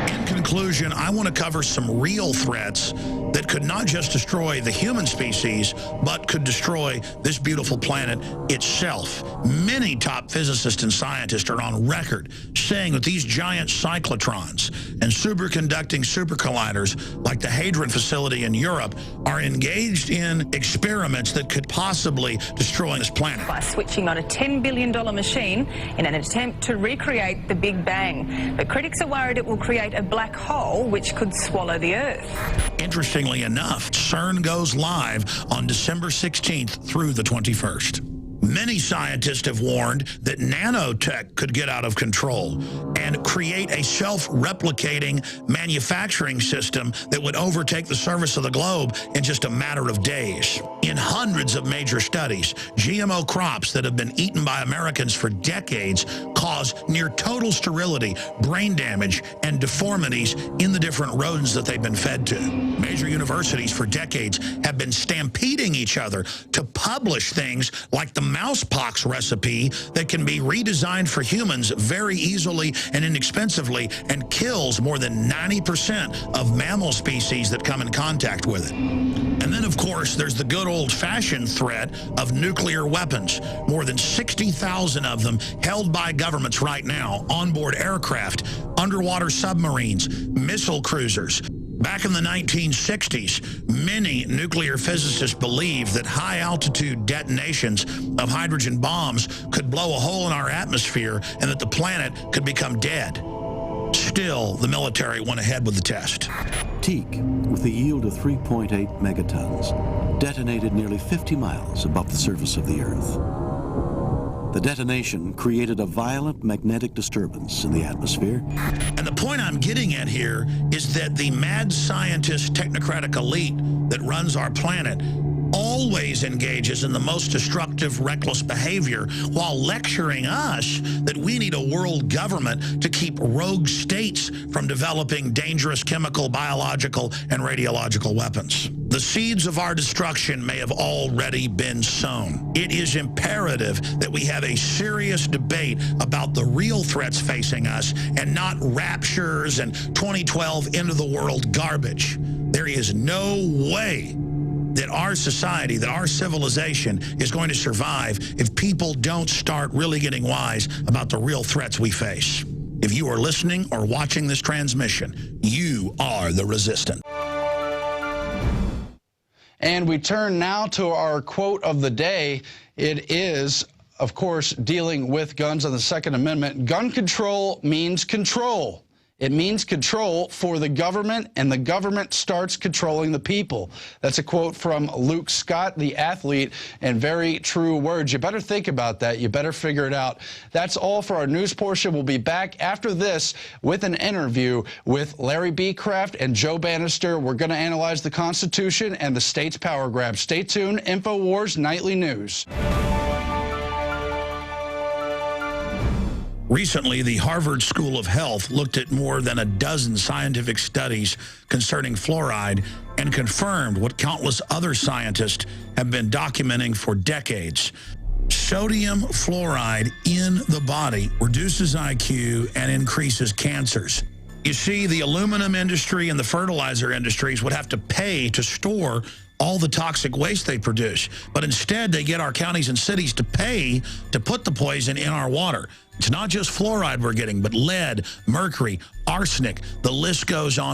E: In conclusion, I want to cover some real threats that could not just destroy the human species, but could destroy this beautiful planet itself. Many top physicists and scientists are on record saying that these giant cyclotrons and superconducting supercolliders like the Hadron facility in Europe are engaged in experiments that could possibly destroy this planet.
J: By switching on a $10 billion machine in an attempt to recreate the Big Bang. But critics are worried it will create a black hole which could swallow the Earth.
E: Interestingly enough, CERN goes live on December 16th through the 21st. Many scientists have warned that nanotech could get out of control and create a self-replicating manufacturing system that would overtake the surface of the globe in just a matter of days. In hundreds of major studies, GMO crops that have been eaten by Americans for decades cause near total sterility, brain damage, and deformities in the different rodents that they've been fed to. Major universities for decades have been stampeding each other to publish things like the mousepox recipe that can be redesigned for humans very easily and inexpensively and kills more than 90% of mammal species that come in contact with it. And then, of course, there's the good old-fashioned threat of nuclear weapons. More than 60,000 of them held by governments right now, onboard aircraft, underwater submarines, missile cruisers. Back in the 1960s, many nuclear physicists believed that high-altitude detonations of hydrogen bombs could blow a hole in our atmosphere and that the planet could become dead. Still, the military went ahead with the test.
K: Teak, with a yield of 3.8 megatons, detonated nearly 50 miles above the surface of the Earth. The detonation created a violent magnetic disturbance in the atmosphere.
E: And the point I'm getting at here is that the mad scientist technocratic elite that runs our planet always engages in the most destructive, reckless behavior while lecturing us that we need a world government to keep rogue states from developing dangerous chemical, biological, and radiological weapons. The seeds of our destruction may have already been sown. It is imperative that we have a serious debate about the real threats facing us and not raptures and 2012 end-of-the-world garbage. There is no way that our society, that our civilization is going to survive if people don't start really getting wise about the real threats we face. If you are listening or watching this transmission, you are the resistant.
A: And we turn now to our quote of the day. It is, of course, dealing with guns and the Second Amendment. Gun control means control. It means control for the government, and the government starts controlling the people. That's a quote from Luke Scott, the athlete, and very true words. You better think about that. You better figure it out. That's all for our news portion. We'll be back after this with an interview with Larry B. Kraft and Joe Bannister. We're going to analyze the Constitution and the state's power grab. Stay tuned. InfoWars Nightly News.
E: Recently, the Harvard School of Health looked at more than a dozen scientific studies concerning fluoride and confirmed what countless other scientists have been documenting for decades. Sodium fluoride in the body reduces IQ and increases cancers. You see, the aluminum industry and the fertilizer industries would have to pay to store all the toxic waste they produce. But instead, they get our counties and cities to pay to put the poison in our water. It's not just fluoride we're getting, but lead, mercury, arsenic. The list goes on.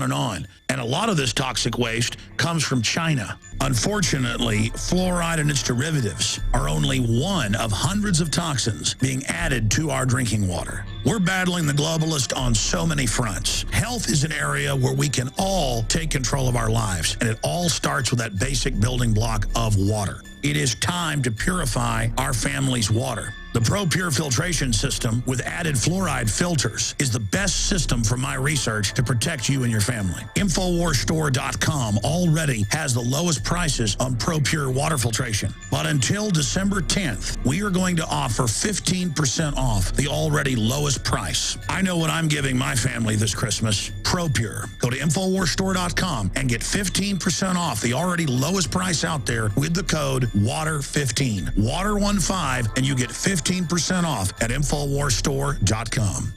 E: And a lot of this toxic waste comes from China. Unfortunately, fluoride and its derivatives are only one of hundreds of toxins being added to our drinking water. We're battling the globalists on so many fronts. Health is an area where we can all take control of our lives, and it all starts with that basic building block of water. It is time to purify our family's water. The ProPure filtration system with added fluoride filters is the best system from my research to protect you and your family. InfoWarsStore.com already has the lowest prices on ProPure water filtration. But until December 10th, we are going to offer 15% off the already lowest price. I know what I'm giving my family this Christmas. ProPure. Go to InfoWarsStore.com and get 15% off the already lowest price out there with the code WATER15. WATER15, and you get 15% off at InfoWarsStore.com.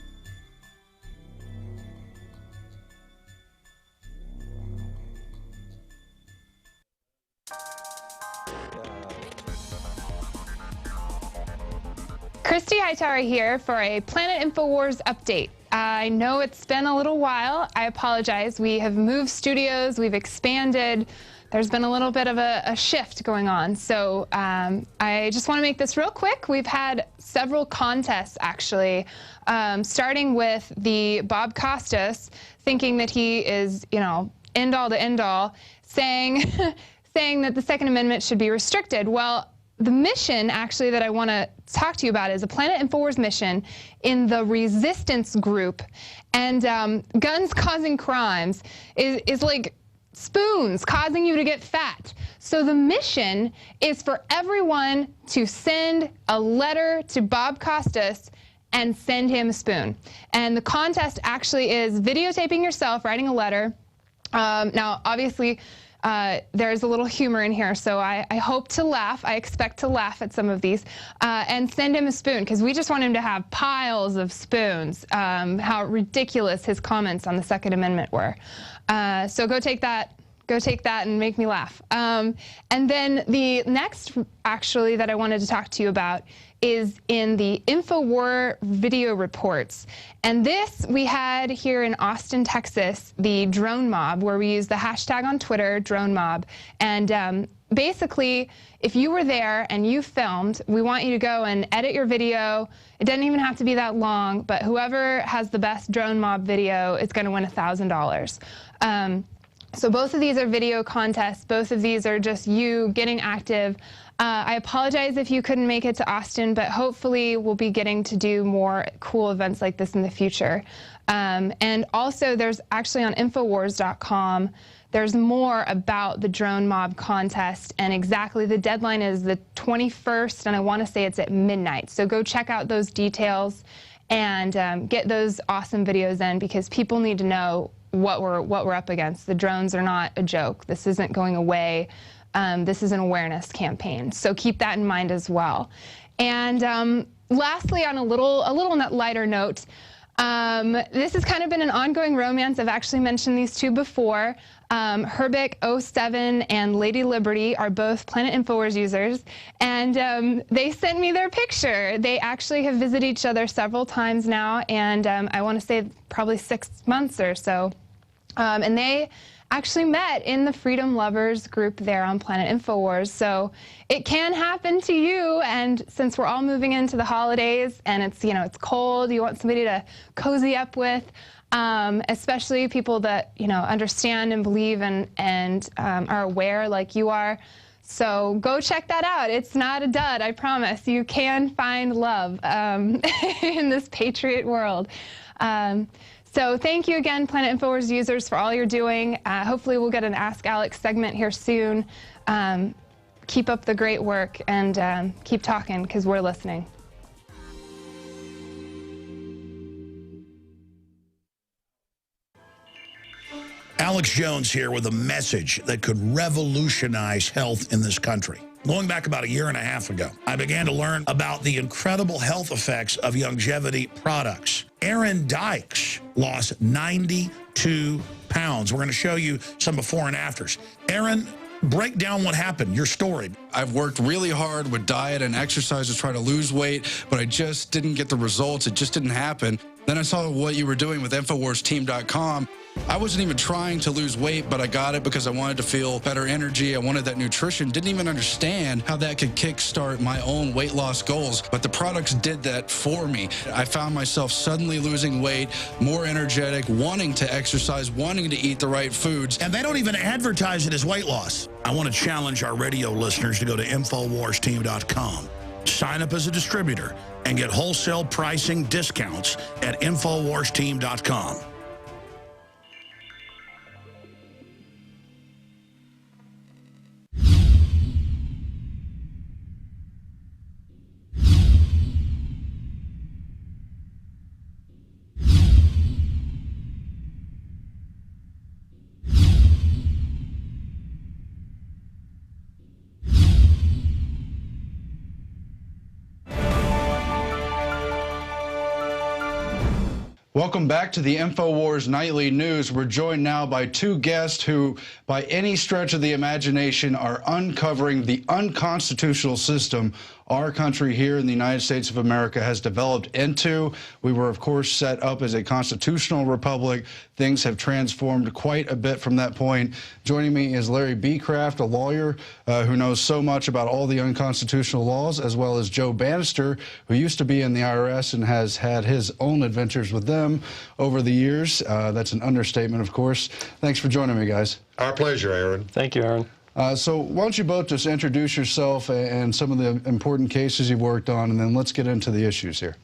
L: Christy Hightower here for a Planet InfoWars update. I know it's been a little while. I apologize. We have moved studios. We've expanded. There's been a little bit of a shift going on. So I just want to make this real quick. We've had several contests, actually, starting with the Bob Costas, thinking that he is, you know, end-all to end-all, saying that the Second Amendment should be restricted. Well, the mission, actually, that I want to talk to you about is a Planet InfoWars mission in the resistance group. And guns causing crimes is like spoons causing you to get fat. So the mission is for everyone to send a letter to Bob Costas and send him a spoon. And the contest actually is videotaping yourself writing a letter. Now, obviously, there's a little humor in here, so I hope to laugh. I expect to laugh at some of these. And send him a spoon, because we just want him to have piles of spoons. How ridiculous his comments on the Second Amendment were. So go take that. Go take that and make me laugh. And then the next, actually, that I wanted to talk to you about is in the InfoWar video reports. And this we had here in Austin, Texas, the drone mob, where we use the hashtag on Twitter, drone mob. And basically, if you were there and you filmed, we want you to go and edit your video. It doesn't even have to be that long, but whoever has the best drone mob video is going to win $1,000. So both of these are video contests. Both of these are just you getting active. I apologize if you couldn't make it to Austin, but hopefully we'll be getting to do more cool events like this in the future. And also, there's actually on InfoWars.com, there's more about the drone mob contest, and exactly the deadline is the 21st, and I want to say it's at midnight. So go check out those details and get those awesome videos in, because people need to know what we're up against. The drones are not a joke. This isn't going away. This is an awareness campaign. So keep that in mind as well. And lastly, on a little lighter note, this has kind of been an ongoing romance. I've actually mentioned these two before. Herbic07 and Lady Liberty are both Planet InfoWars users, and they sent me their picture. They actually have visited each other several times now, and I want to say probably 6 months or so. And they actually met in the Freedom Lovers group there on Planet InfoWars. So it can happen to you, and since we're all moving into the holidays and it's, you know, it's cold, you want somebody to cozy up with, especially people that, you know, understand and believe and are aware like you are. So go check that out. It's not a dud, I promise. You can find love in this patriot world. So thank you again, Planet InfoWars users, for all you're doing. Hopefully we'll get an Ask Alex segment here soon. Keep up the great work, and keep talking, because we're listening.
E: Alex Jones here with a message that could revolutionize health in this country. Going back about 1.5 years ago, I began to learn about the incredible health effects of longevity products. Aaron Dykes lost 92 pounds. We're going to show you some before and afters. Aaron Break down what happened, your story.
A: I've worked really hard with diet and exercise to try to lose weight, but I just didn't get the results. It just didn't happen. Then I saw what you were doing with InfoWarsTeam.com. I wasn't even trying to lose weight, but I got it because I wanted to feel better energy. I wanted that nutrition. Didn't even understand how that could kickstart my own weight loss goals, but the products did that for me. I found myself suddenly losing weight, more energetic, wanting to exercise, wanting to eat the right foods.
E: And they don't even advertise it as weight loss. I want to challenge our radio listeners to go to InfoWarsTeam.com. Sign up as a distributor and get wholesale pricing discounts at InfoWarsTeam.com.
A: Welcome back to the InfoWars Nightly News. We're joined now by two guests who, by any stretch of the imagination, are uncovering the unconstitutional system our country here in the United States of America has developed into. We were, of course, set up as a constitutional republic. Things have transformed quite a bit from that point. Joining me is Larry Becraft, a lawyer who knows so much about all the unconstitutional laws, as well as Joe Bannister, who used to be in the IRS and has had his own adventures with them over the years. That's an understatement, of course. Thanks for joining me, guys.
M: Our pleasure, Aaron.
N: Thank you, Aaron.
A: So why don't you both just introduce yourself and some of the important cases you've worked on, and then let's get into the issues here.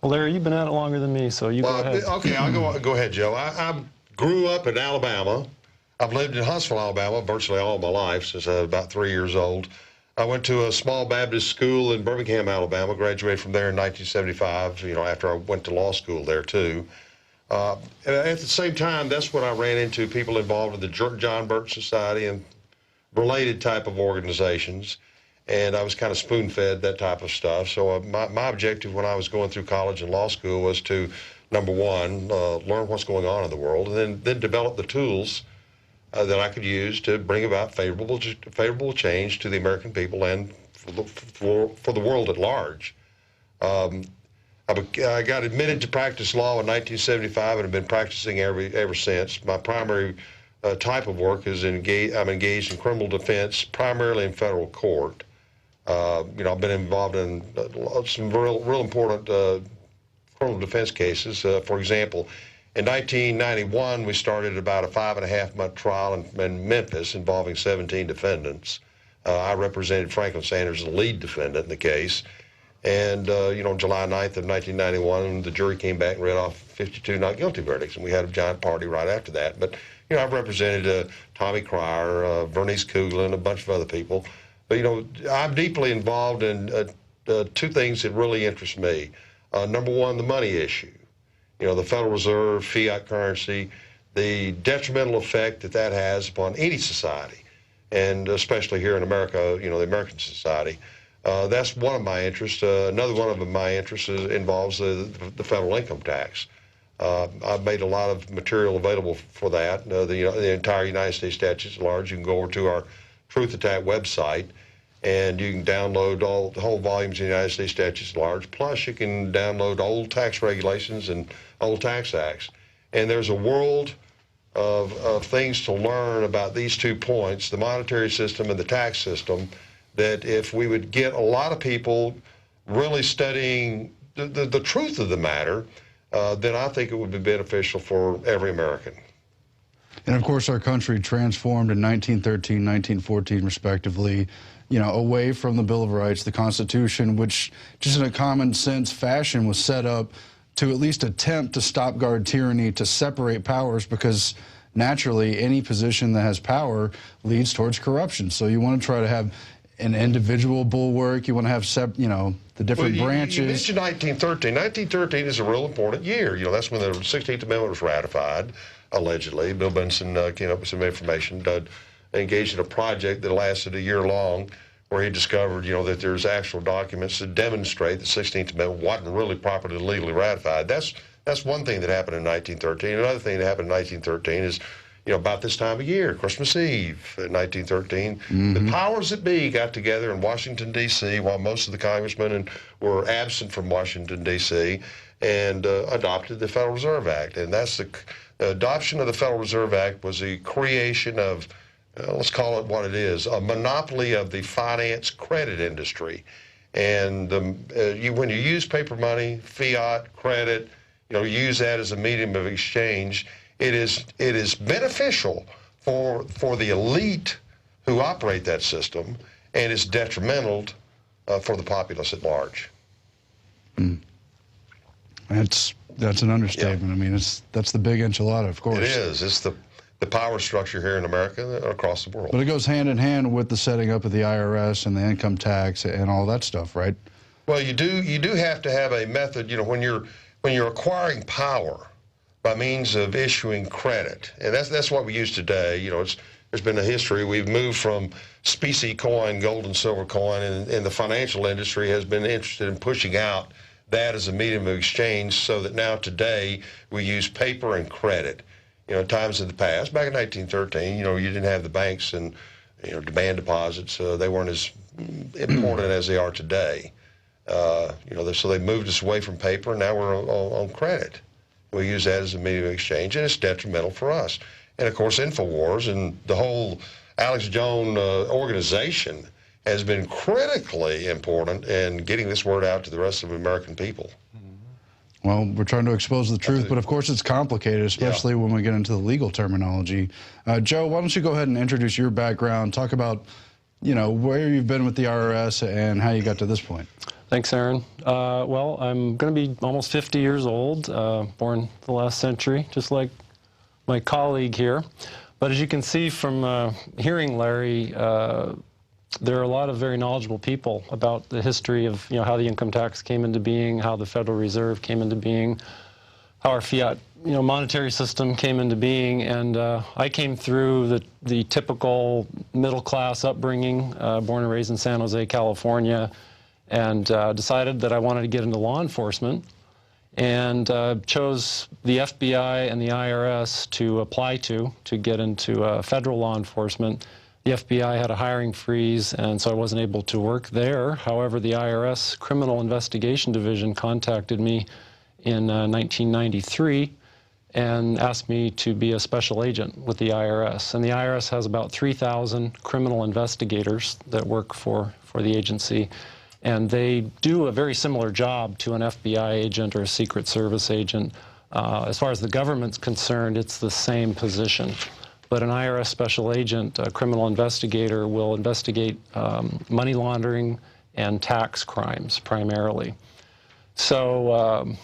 N: Well, Larry, you've been at it longer than me, so go ahead.
M: Okay, I'll go ahead, Joe. I grew up in Alabama. I've lived in Huntsville, Alabama, virtually all my life since I was about 3 years old. I went to a small Baptist school in Birmingham, Alabama, graduated from there in 1975, after I went to law school there, too. And at the same time, that's when I ran into people involved in the John Birch Society and related type of organizations, and I was kind of spoon-fed that type of stuff. So my objective when I was going through college and law school was to, number one, learn what's going on in the world, and then develop the tools that I could use to bring about favorable change to the American people and for the world at large. I got admitted to practice law in 1975 and have been practicing ever since. My primary type of work is I'm engaged in criminal defense, primarily in federal court. I've been involved in some real important criminal defense cases. For example, in 1991, we started about a 5.5-month trial in Memphis involving 17 defendants. I represented Franklin Sanders, the lead defendant in the case. And, on July 9th of 1991, the jury came back and read off 52 not guilty verdicts, and we had a giant party right after that. But, I've represented Tommy Cryer, Vernice Kugler, and a bunch of other people. But, I'm deeply involved in two things that really interest me. Number one, the money issue. The Federal Reserve, fiat currency, the detrimental effect that has upon any society, and especially here in America, the American society. That's one of my interests. Another one of my interests involves the federal income tax. I've made a lot of material available for that. The entire United States statutes at large. You can go over to our Truth Attack website, and you can download the whole volumes of the United States statutes at large. Plus, you can download old tax regulations and old tax acts. And there's a world of things to learn about these 2 points, the monetary system and the tax system, that if we would get a lot of people really studying the truth of the matter, then I think it would be beneficial for every American.
A: And, of course, our country transformed in 1913, 1914, respectively, away from the Bill of Rights, the Constitution, which just in a common sense fashion was set up to at least attempt to stop guard tyranny, to separate powers, because naturally any position that has power leads towards corruption. So you want to try to have an individual bulwark. You want to have, the different branches.
M: You mentioned 1913. 1913 is a real important year. That's when the 16th Amendment was ratified, allegedly. Bill Benson came up with some information, engaged in a project that lasted a year long, where he discovered, that there's actual documents that demonstrate the 16th Amendment wasn't really properly legally ratified. That's one thing that happened in 1913. Another thing that happened in 1913 is, about this time of year, Christmas Eve in 1913, the powers that be got together in Washington, D.C., while most of the congressmen were absent from Washington, D.C., and adopted the Federal Reserve Act. And that's the adoption of the Federal Reserve Act was the creation of, let's call it what it is, a monopoly of the finance credit industry. And when you use paper money, fiat, credit, use that as a medium of exchange, it is beneficial for the elite who operate that system, and it's detrimental for the populace at large.
A: That's an understatement. I mean, that's the big enchilada, of course.
M: It is. It's the power structure here in America and across the world.
A: But it goes hand in hand with the setting up of the IRS and the income tax and all that stuff, right?
M: Well, you do have to have a method. When you're acquiring power by means of issuing credit, and that's what we use today. There's been a history. We've moved from specie coin, gold and silver coin, and the financial industry has been interested in pushing out that as a medium of exchange, so that now today we use paper and credit. Times in the past, back in 1913, you didn't have the banks and demand deposits. They weren't as important as they are today. So they moved us away from paper, and now we're on credit. We use that as a medium of exchange, and it's detrimental for us. And of course, InfoWars and the whole Alex Jones organization has been critically important in getting this word out to the rest of the American people.
A: Well, we're trying to expose the truth, but of course it's complicated, especially when we get into the legal terminology. Joe, why don't you go ahead and introduce your background, talk about, where you've been with the IRS and how you got to this point.
N: Thanks, Aaron. Well, I'm going to be almost 50 years old, born the last century, just like my colleague here. But as you can see from hearing Larry, there are a lot of very knowledgeable people about the history of how the income tax came into being, how the Federal Reserve came into being, how our fiat monetary system came into being. And I came through the typical middle-class upbringing, born and raised in San Jose, California, and decided that I wanted to get into law enforcement, and chose the FBI and the IRS to apply to get into federal law enforcement. The FBI had a hiring freeze, and so I wasn't able to work there. However, the IRS Criminal Investigation Division contacted me in 1993 and asked me to be a special agent with the IRS. And the IRS has about 3,000 criminal investigators that work for the agency. And they do a very similar job to an FBI agent or a Secret Service agent. As far as the government's concerned, it's the same position. But an IRS special agent, a criminal investigator, will investigate money laundering and tax crimes primarily. So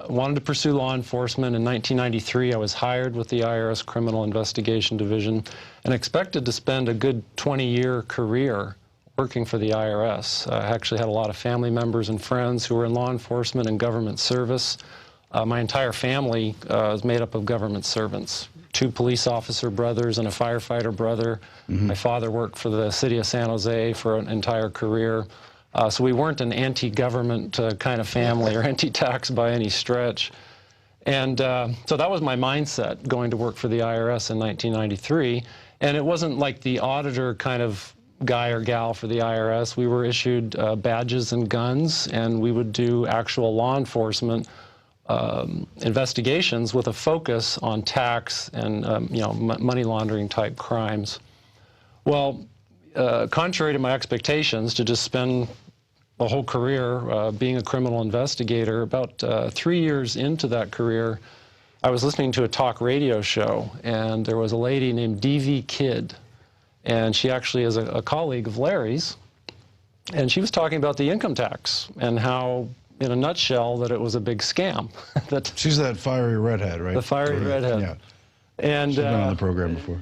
N: wanted to pursue law enforcement. In 1993, I was hired with the IRS Criminal Investigation Division and expected to spend a good 20-year career working for the IRS. I actually had a lot of family members and friends who were in law enforcement and government service. My entire family is made up of government servants. 2 police officer brothers and a firefighter brother. My father worked for the city of San Jose for an entire career. So we weren't an anti-government kind of family or anti-tax by any stretch. And so that was my mindset, going to work for the IRS in 1993. And it wasn't like the auditor kind of guy or gal for the IRS. We were issued badges and guns, and we would do actual law enforcement investigations with a focus on tax and money laundering type crimes. Well, contrary to my expectations to just spend a whole career being a criminal investigator, about 3 years into that career, I was listening to a talk radio show, and there was a lady named D.V. Kidd, and she actually is a colleague of Larry's, and she was talking about the income tax and how, in a nutshell, that it was a big scam.
A: She's that fiery redhead, right?
N: The fiery redhead.
A: Yeah.
N: And
A: she's been on the program before.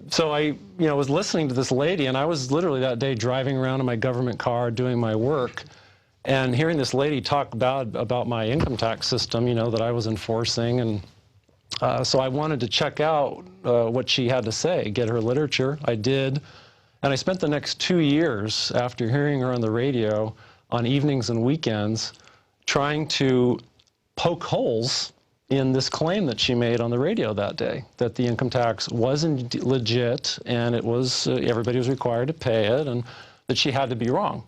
N: So I, was listening to this lady, and I was literally that day driving around in my government car doing my work, and hearing this lady talk about my income tax system, that I was enforcing, and so I wanted to check out what she had to say, get her literature. I did, and I spent the next 2 years after hearing her on the radio, on evenings and weekends, trying to poke holes in this claim that she made on the radio that day, that the income tax wasn't legit and it was everybody was required to pay it, and that she had to be wrong.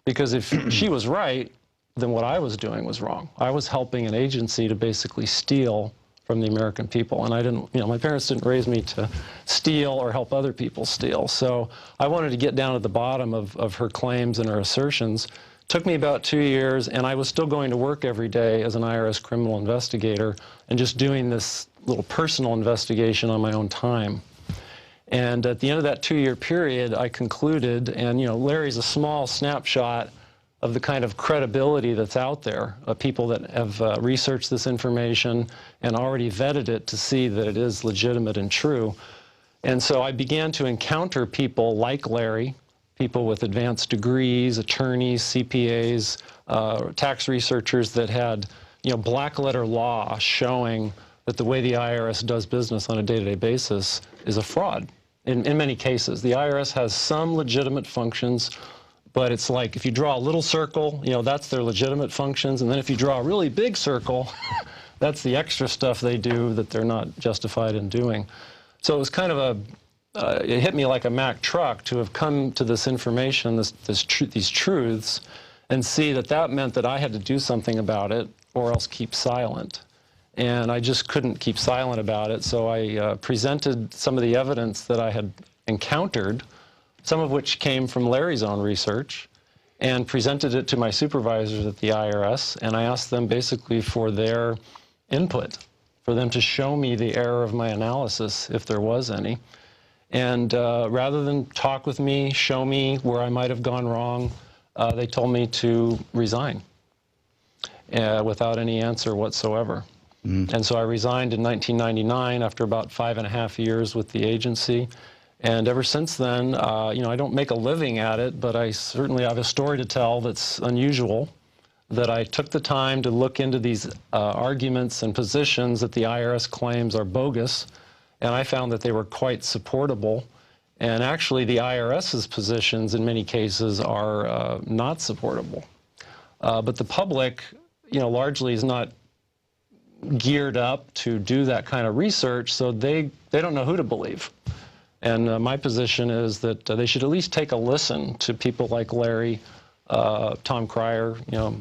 N: Because if she was right, then what I was doing was wrong. I was helping an agency to basically steal from the American people, and I didn't, you know, my parents didn't raise me to steal or help other people steal. So I wanted to get down to the bottom of her claims and her assertions. Took me about 2 years, and I was still going to work every day as an IRS criminal investigator and just doing this little personal investigation on my own time. And at the end of that 2-year period, I concluded, and you know, Larry's a small snapshot of the kind of credibility that's out there, of people that have researched this information and already vetted it to see that it is legitimate and true. And so I began to encounter people like Larry, people with advanced degrees, attorneys, CPAs, tax researchers that had, you know, black letter law showing that the way the IRS does business on a day-to-day basis is a fraud. In many cases, the IRS has some legitimate functions, but it's like if you draw a little circle, you know, that's their legitimate functions, and then if you draw a really big circle, that's the extra stuff they do that they're not justified in doing. So it was kind of a it hit me like a Mack truck to have come to this information, these truths, and see that that meant that I had to do something about it or else keep silent. And I just couldn't keep silent about it, so I presented some of the evidence that I had encountered, some of which came from Larry's own research, and presented it to my supervisors at the IRS, and I asked them basically for their input, for them to show me the error of my analysis, if there was any. And rather than talk with me, show me where I might have gone wrong, they told me to resign without any answer whatsoever. And so I resigned in 1999 after about 5.5 years with the agency. And ever since then, you know, I don't make a living at it, but I certainly have a story to tell that's unusual, that I took the time to look into these arguments and positions that the IRS claims are bogus, and I found that they were quite supportable. And actually, the IRS's positions in many cases are not supportable. But the public, you know, largely is not geared up to do that kind of research, so they don't know who to believe. And my position is that they should at least take a listen to people like Larry, Tom Cryer, you know,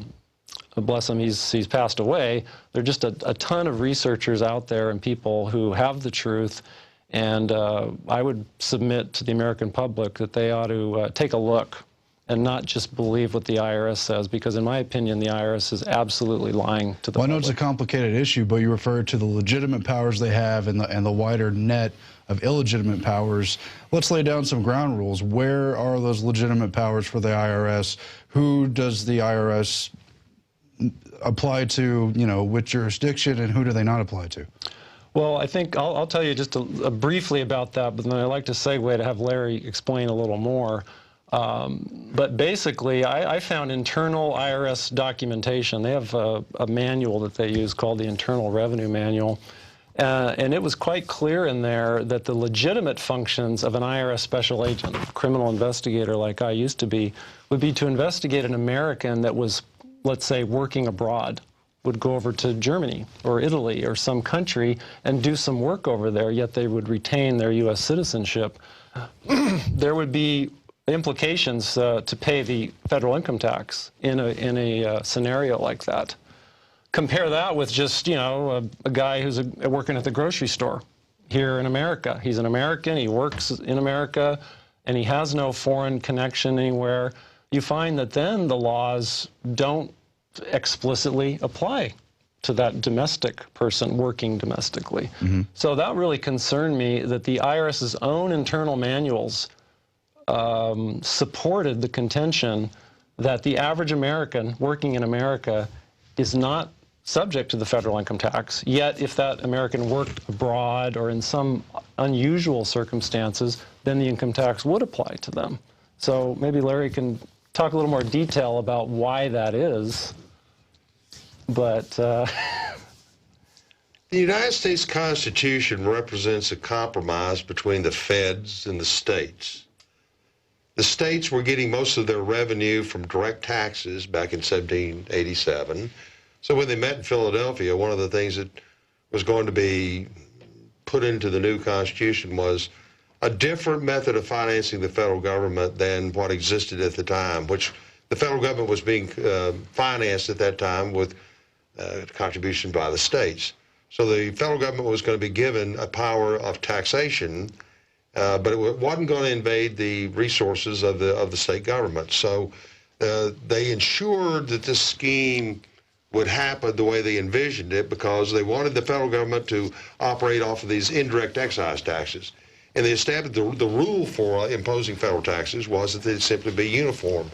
N: bless him, he's passed away. There are just a ton of researchers out there and people who have the truth, and I would submit to the American public that they ought to take a look and not just believe what the IRS says, because in my opinion, the IRS is absolutely lying to the public.
A: I know it's a complicated issue, but you refer to the legitimate powers they have and the wider net of illegitimate powers. Let's lay down some ground rules. Where are those legitimate powers for the IRS? Who does the IRS apply to, you know, which jurisdiction, and who do they not apply to?
N: Well, I think I'll tell you just briefly about that, but then I'd like to segue to have Larry explain a little more. But basically, I found internal IRS documentation. They have a manual that they use called the Internal Revenue Manual. And it was quite clear in there that the legitimate functions of an IRS special agent, criminal investigator like I used to be, would be to investigate an American that was, let's say, working abroad, would go over to Germany or Italy or some country and do some work over there, yet they would retain their U.S. citizenship. There would be implications to pay the federal income tax in a scenario like that. Compare that with just, you know, a guy who's working at the grocery store here in America. He's an American, he works in America, and he has no foreign connection anywhere. You find that then the laws don't explicitly apply to that domestic person working domestically. So that really concerned me, that the IRS's own internal manuals supported the contention that the average American working in America is not subject to the federal income tax, yet if that American worked abroad or in some unusual circumstances, then the income tax would apply to them. So maybe Larry can talk a little more detail about why that is. But
M: the United States Constitution represents a compromise between the feds and the states. The states were getting most of their revenue from direct taxes back in 1787. So when they met in Philadelphia, one of the things that was going to be put into the new Constitution was a different method of financing the federal government than what existed at the time, which the federal government was being financed at that time with contributions by the states. So the federal government was going to be given a power of taxation, but it wasn't going to invade the resources of the state government. So they ensured that this scheme would happen the way they envisioned it because they wanted the federal government to operate off of these indirect excise taxes. And they established the rule for imposing federal taxes was that they'd simply be uniform.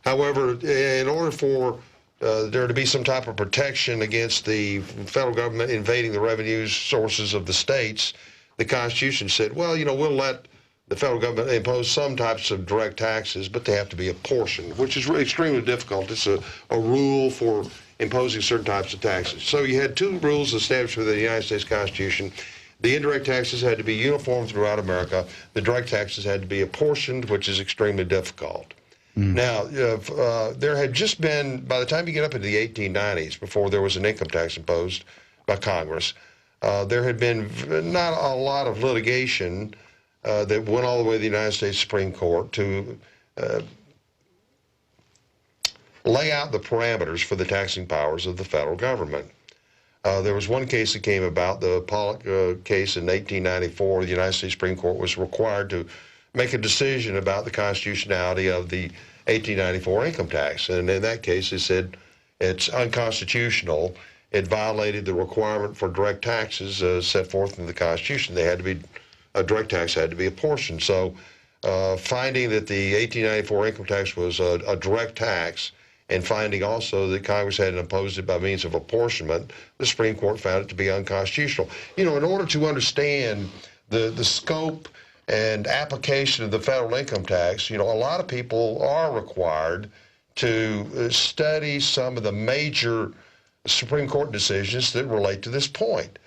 M: However, in order for there to be some type of protection against the federal government invading the revenue sources of the states, the Constitution said, well, you know, we'll let the federal government impose some types of direct taxes, but they have to be apportioned, which is really extremely difficult. It's a rule for imposing certain types of taxes. So you had two rules established within the United States Constitution. The indirect taxes had to be uniform throughout America. The direct taxes had to be apportioned, which is extremely difficult. Now, there had just been, by the time you get up into the 1890s, before there was an income tax imposed by Congress, there had been not a lot of litigation that went all the way to the United States Supreme Court to lay out the parameters for the taxing powers of the federal government. There was one case that came about, the Pollock case in 1894. The United States Supreme Court was required to make a decision about the constitutionality of the 1894 income tax. And in that case, it said it's unconstitutional. It violated the requirement for direct taxes set forth in the Constitution. They had to be, a direct tax had to be apportioned. So finding that the 1894 income tax was a direct tax and finding also that Congress had imposed it by means of apportionment, the Supreme Court found it to be unconstitutional. You know, in order to understand the scope and application of the federal income tax, you know, a lot of people are required to study some of the major Supreme Court decisions that relate to this point.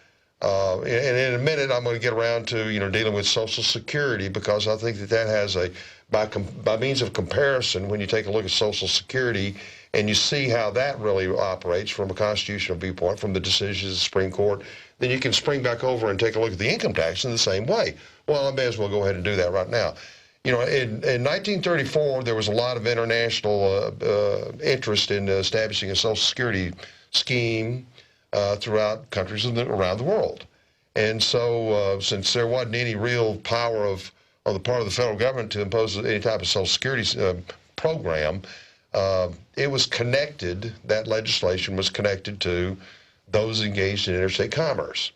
M: And in a minute, I'm going to get around to, you know, dealing with Social Security, because I think that that has a, by means of comparison, when you take a look at Social Security and you see how that really operates from a constitutional viewpoint, from the decisions of the Supreme Court, then you can spring back over and take a look at the income tax in the same way. Well, I may as well go ahead and do that right now. You know, in 1934, there was a lot of international interest in establishing a Social Security scheme throughout countries around the world. And so since there wasn't any real power on the part of the federal government to impose any type of Social Security program, it was connected, that legislation was connected to those engaged in interstate commerce.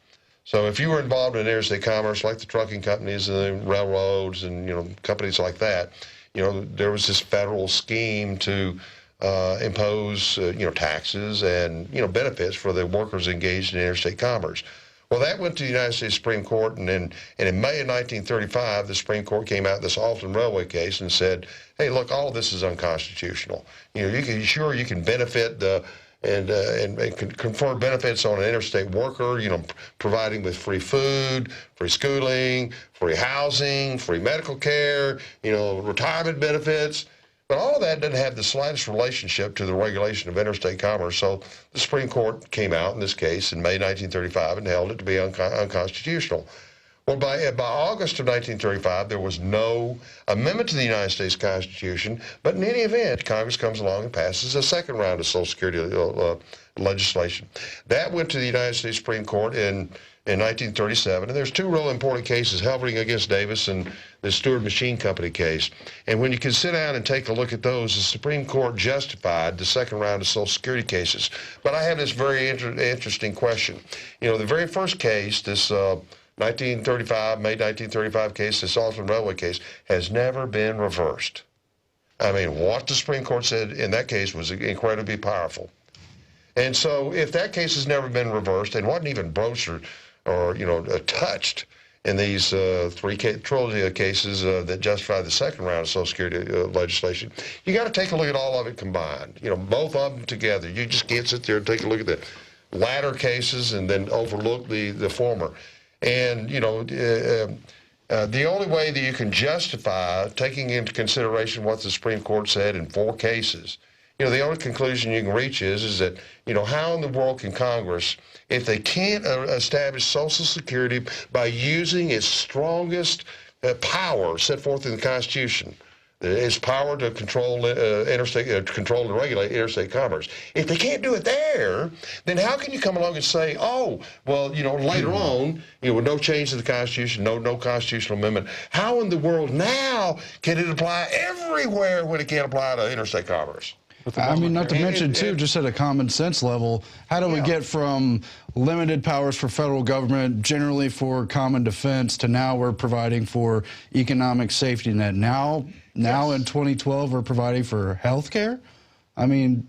M: So if you were involved in interstate commerce, like the trucking companies and the railroads and, you know, companies like that, you know, there was this federal scheme to impose, you know, taxes and, you know, benefits for the workers engaged in interstate commerce. Well, that went to the United States Supreme Court, and in May of 1935, the Supreme Court came out in this Alton Railway case and said, hey, look, all of this is unconstitutional. You know, you can benefit and confer benefits on an interstate worker, you know, providing with free food, free schooling, free housing, free medical care, you know, retirement benefits. But all of that doesn't have the slightest relationship to the regulation of interstate commerce. So the Supreme Court came out in this case in May 1935 and held it to be unconstitutional. Well, by August of 1935, there was no amendment to the United States Constitution, but in any event, Congress comes along and passes a second round of Social Security legislation. That went to the United States Supreme Court in 1937, and there's two real important cases, Helvering against Davis and the Stewart Machine Company case. And when you can sit down and take a look at those, the Supreme Court justified the second round of Social Security cases. But I have this very interesting question. You know, the very first case, this May 1935 case, this Alton Railway case, has never been reversed. I mean, what the Supreme Court said in that case was incredibly powerful. And so if that case has never been reversed and wasn't even broached or you know, touched in these trilogy of cases that justify the second round of Social Security legislation, you got to take a look at all of it combined. You know, both of them together. You just can't sit there and take a look at the latter cases and then overlook the former. And, you know, the only way that you can justify taking into consideration what the Supreme Court said in 4 cases You know, the only conclusion you can reach is that, you know, how in the world can Congress, if they can't establish Social Security by using its strongest power set forth in the Constitution, its power to control control and regulate interstate commerce. If they can't do it there, then how can you come along and say, oh, well, you know, later on, you know, with no change to the Constitution, no constitutional amendment, how in the world now can it apply everywhere when it can't apply to interstate commerce?
A: I mean, not to mention, too, just at a common sense level, how do we get from limited powers for federal government, generally for common defense, to now we're providing for economic safety net? Now in 2012, we're providing for health care? I mean,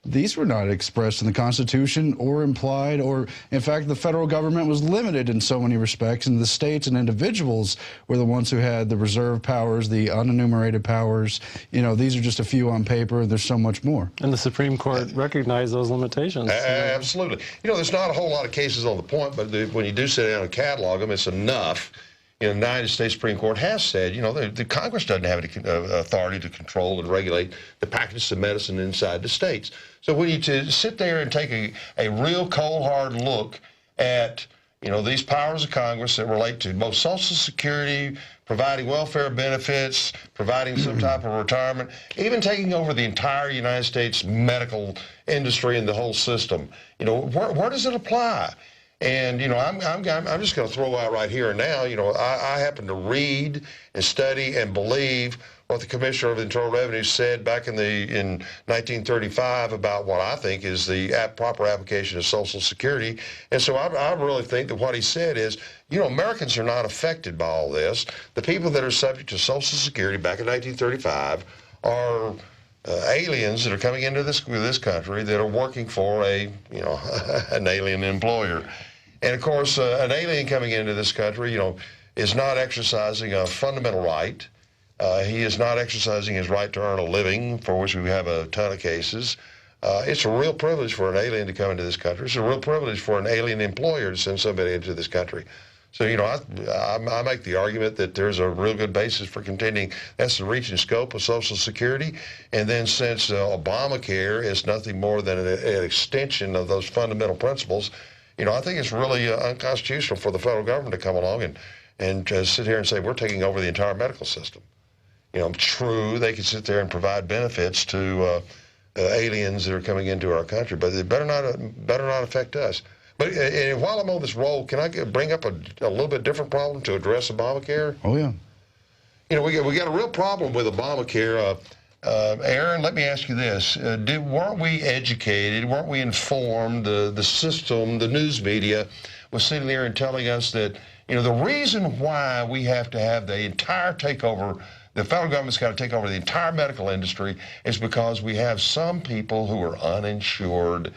A: these were not expressed in the Constitution or implied, or in fact, the federal government was limited in so many respects, and the states and individuals were the ones who had the reserve powers, the unenumerated powers. You know, these are just a few on paper. There's so much more.
N: And the Supreme Court recognized those limitations.
M: Absolutely. You know, there's not a whole lot of cases on the point, but when you do sit down and catalog them, it's enough. You know, the United States Supreme Court has said, you know, the Congress doesn't have any authority to control and regulate the packages of medicine inside the states. So when you sit there and take a real cold, hard look at, you know, these powers of Congress that relate to both Social Security, providing welfare benefits, providing some type of retirement, even taking over the entire United States medical industry and the whole system, you know, where does it apply? And, you know, I'm just going to throw out right here and now, you know, I happen to read and study and believe what the Commissioner of Internal Revenue said back in 1935 about what I think is the proper application of Social Security. And so I really think that what he said is, you know, Americans are not affected by all this. The people that are subject to Social Security back in 1935 are aliens that are coming into this country that are working for an alien employer. And of course, an alien coming into this country, you know, is not exercising a fundamental right. He is not exercising his right to earn a living, for which we have a ton of cases. It's a real privilege for an alien to come into this country. It's a real privilege for an alien employer to send somebody into this country. So, you know, I make the argument that there's a real good basis for contending that's the reach and scope of Social Security. And then since Obamacare is nothing more than an extension of those fundamental principles, you know, I think it's really unconstitutional for the federal government to come along and sit here and say, we're taking over the entire medical system. You know, true, they can sit there and provide benefits to aliens that are coming into our country, but it better not affect us. But while I'm on this roll, can I bring up a little bit different problem to address Obamacare?
A: Oh, yeah.
M: You know, we got a real problem with Obamacare. Aaron, let me ask you this. Weren't we educated, weren't we informed, the system, the news media was sitting there and telling us that, you know, the reason why we have to have the entire takeover, the federal government's got to take over the entire medical industry is because we have some people who are uninsured.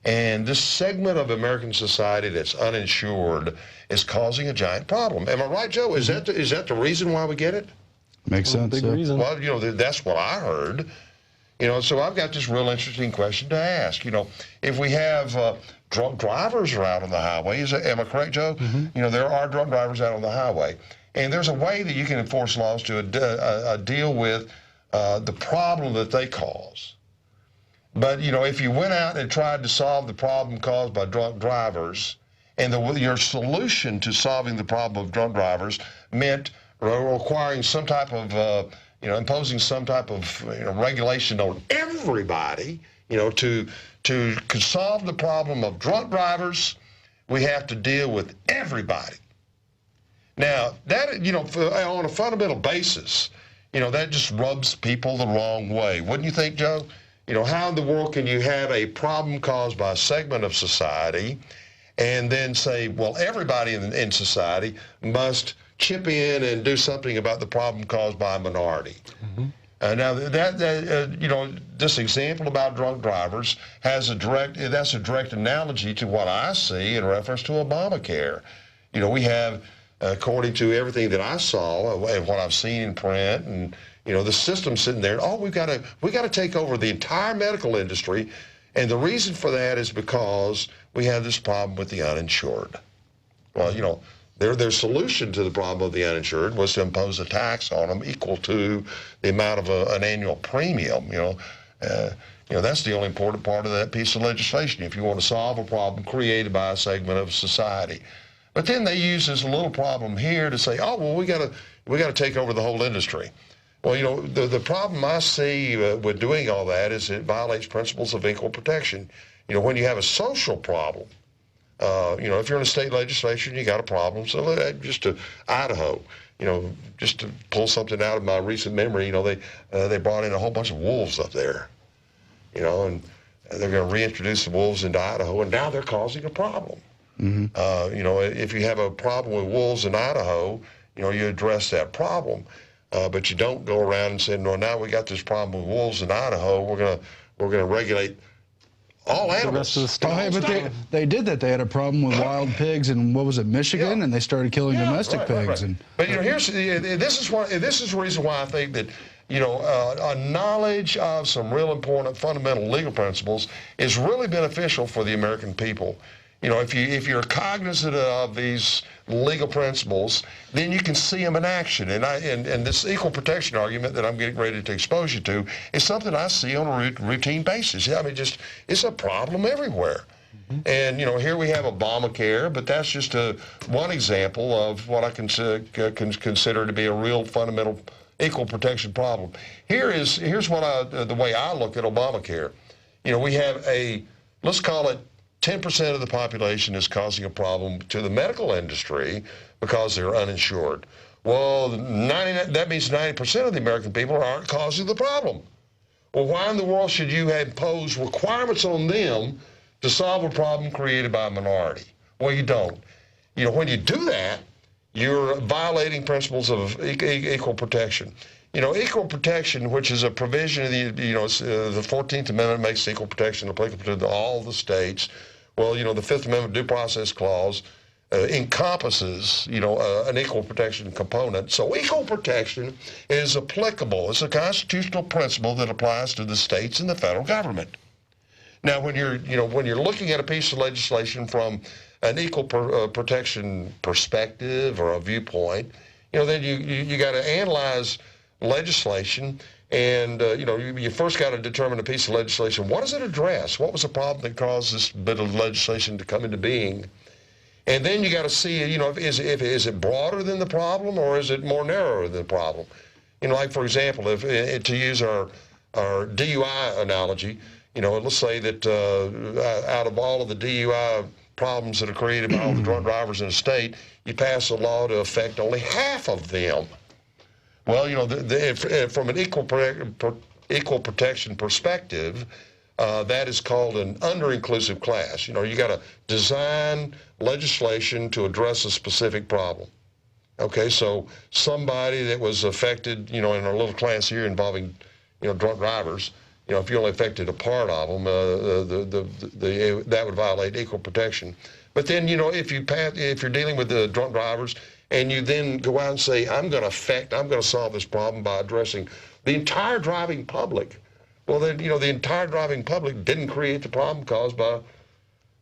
M: And this segment of American society that's uninsured is causing a giant problem. Am I right, Joe? Is that the reason why we get it?
A: Makes sense.
N: Big reason.
M: Well, you know, that's what I heard. You know, so I've got this real interesting question to ask. You know, if we have drunk drivers are out on the highway, am I correct, Joe? Mm-hmm. You know, there are drunk drivers out on the highway. And there's a way that you can enforce laws to deal with the problem that they cause. But, you know, if you went out and tried to solve the problem caused by drunk drivers, and your solution to solving the problem of drunk drivers meant requiring some type of, imposing some type of regulation on everybody, you know, to solve the problem of drunk drivers, we have to deal with everybody. Now, that, you know, on a fundamental basis, you know, that just rubs people the wrong way. Wouldn't you think, Joe? You know, how in the world can you have a problem caused by a segment of society and then say, well, everybody in society must chip in and do something about the problem caused by a minority? Mm-hmm. Now, you know, this example about drunk drivers that's a direct analogy to what I see in reference to Obamacare. You know, we have, according to everything that I saw and what I've seen in print, and you know, the system sitting there, we got to take over the entire medical industry, and the reason for that is because we have this problem with the uninsured. Well, you know, their solution to the problem of the uninsured was to impose a tax on them equal to the amount of an annual premium. You That's the only important part of that piece of legislation, if you want to solve a problem created by a segment of society. But then they use this little problem here to say, oh, well, we got to take over the whole industry. Well, the problem I see with doing all that is it violates principles of equal protection. When you have a social problem, if you're in a state legislation, you got a problem. So just to Idaho, just to pull something out of my recent memory, they brought in a whole bunch of wolves up there, and they're going to reintroduce the wolves into Idaho, and now they're causing a problem. If you have a problem with wolves in Idaho, you address that problem, but you don't go around and say, no, now we got this problem with wolves in Idaho. We're going to regulate all animals.
A: But they did that. They had a problem with wild pigs in, what was it, Michigan, and they started killing domestic pigs.
M: Right. But this is the reason why I think that a knowledge of some real important fundamental legal principles is really beneficial for the American people. If you're cognizant of these legal principles, then you can see them in action. And this equal protection argument that I'm getting ready to expose you to is something I see on a routine basis. I mean, it's a problem everywhere. And here we have Obamacare, but that's just one example of what I consider to be a real fundamental equal protection problem. Here's the way I look at Obamacare. We have let's call it 10% of the population is causing a problem to the medical industry because they're uninsured. Well, that means 90% of the American people aren't causing the problem. Well, why in the world should you impose requirements on them to solve a problem created by a minority? Well, you don't. When you do that, you're violating principles of equal protection. Equal protection, which is a provision of the 14th Amendment makes equal protection applicable to all the states. Well, the Fifth Amendment due process clause encompasses, an equal protection component. So equal protection is applicable. It's a constitutional principle that applies to the states and the federal government. Now, when you're looking at a piece of legislation from an equal protection perspective or a viewpoint, then you got to analyze legislation, and you first got to determine a piece of legislation. What does it address? What was the problem that caused this bit of legislation to come into being? And then you got to see, is it broader than the problem, or is it more narrower than the problem? Like for example, to use our DUI analogy, let's say that out of all of the DUI problems that are created by all the drunk drivers in a state, you pass a law to affect only half of them. Well, from an equal protection perspective, that is called an under-inclusive class. You got to design legislation to address a specific problem. Okay, so somebody that was affected, in our little class here involving, drunk drivers, if you only affected a part of them, that would violate equal protection. But then, if you're dealing with the drunk drivers, and you then go out and say, I'm going to solve this problem by addressing the entire driving public. Well, then, the entire driving public didn't create the problem caused by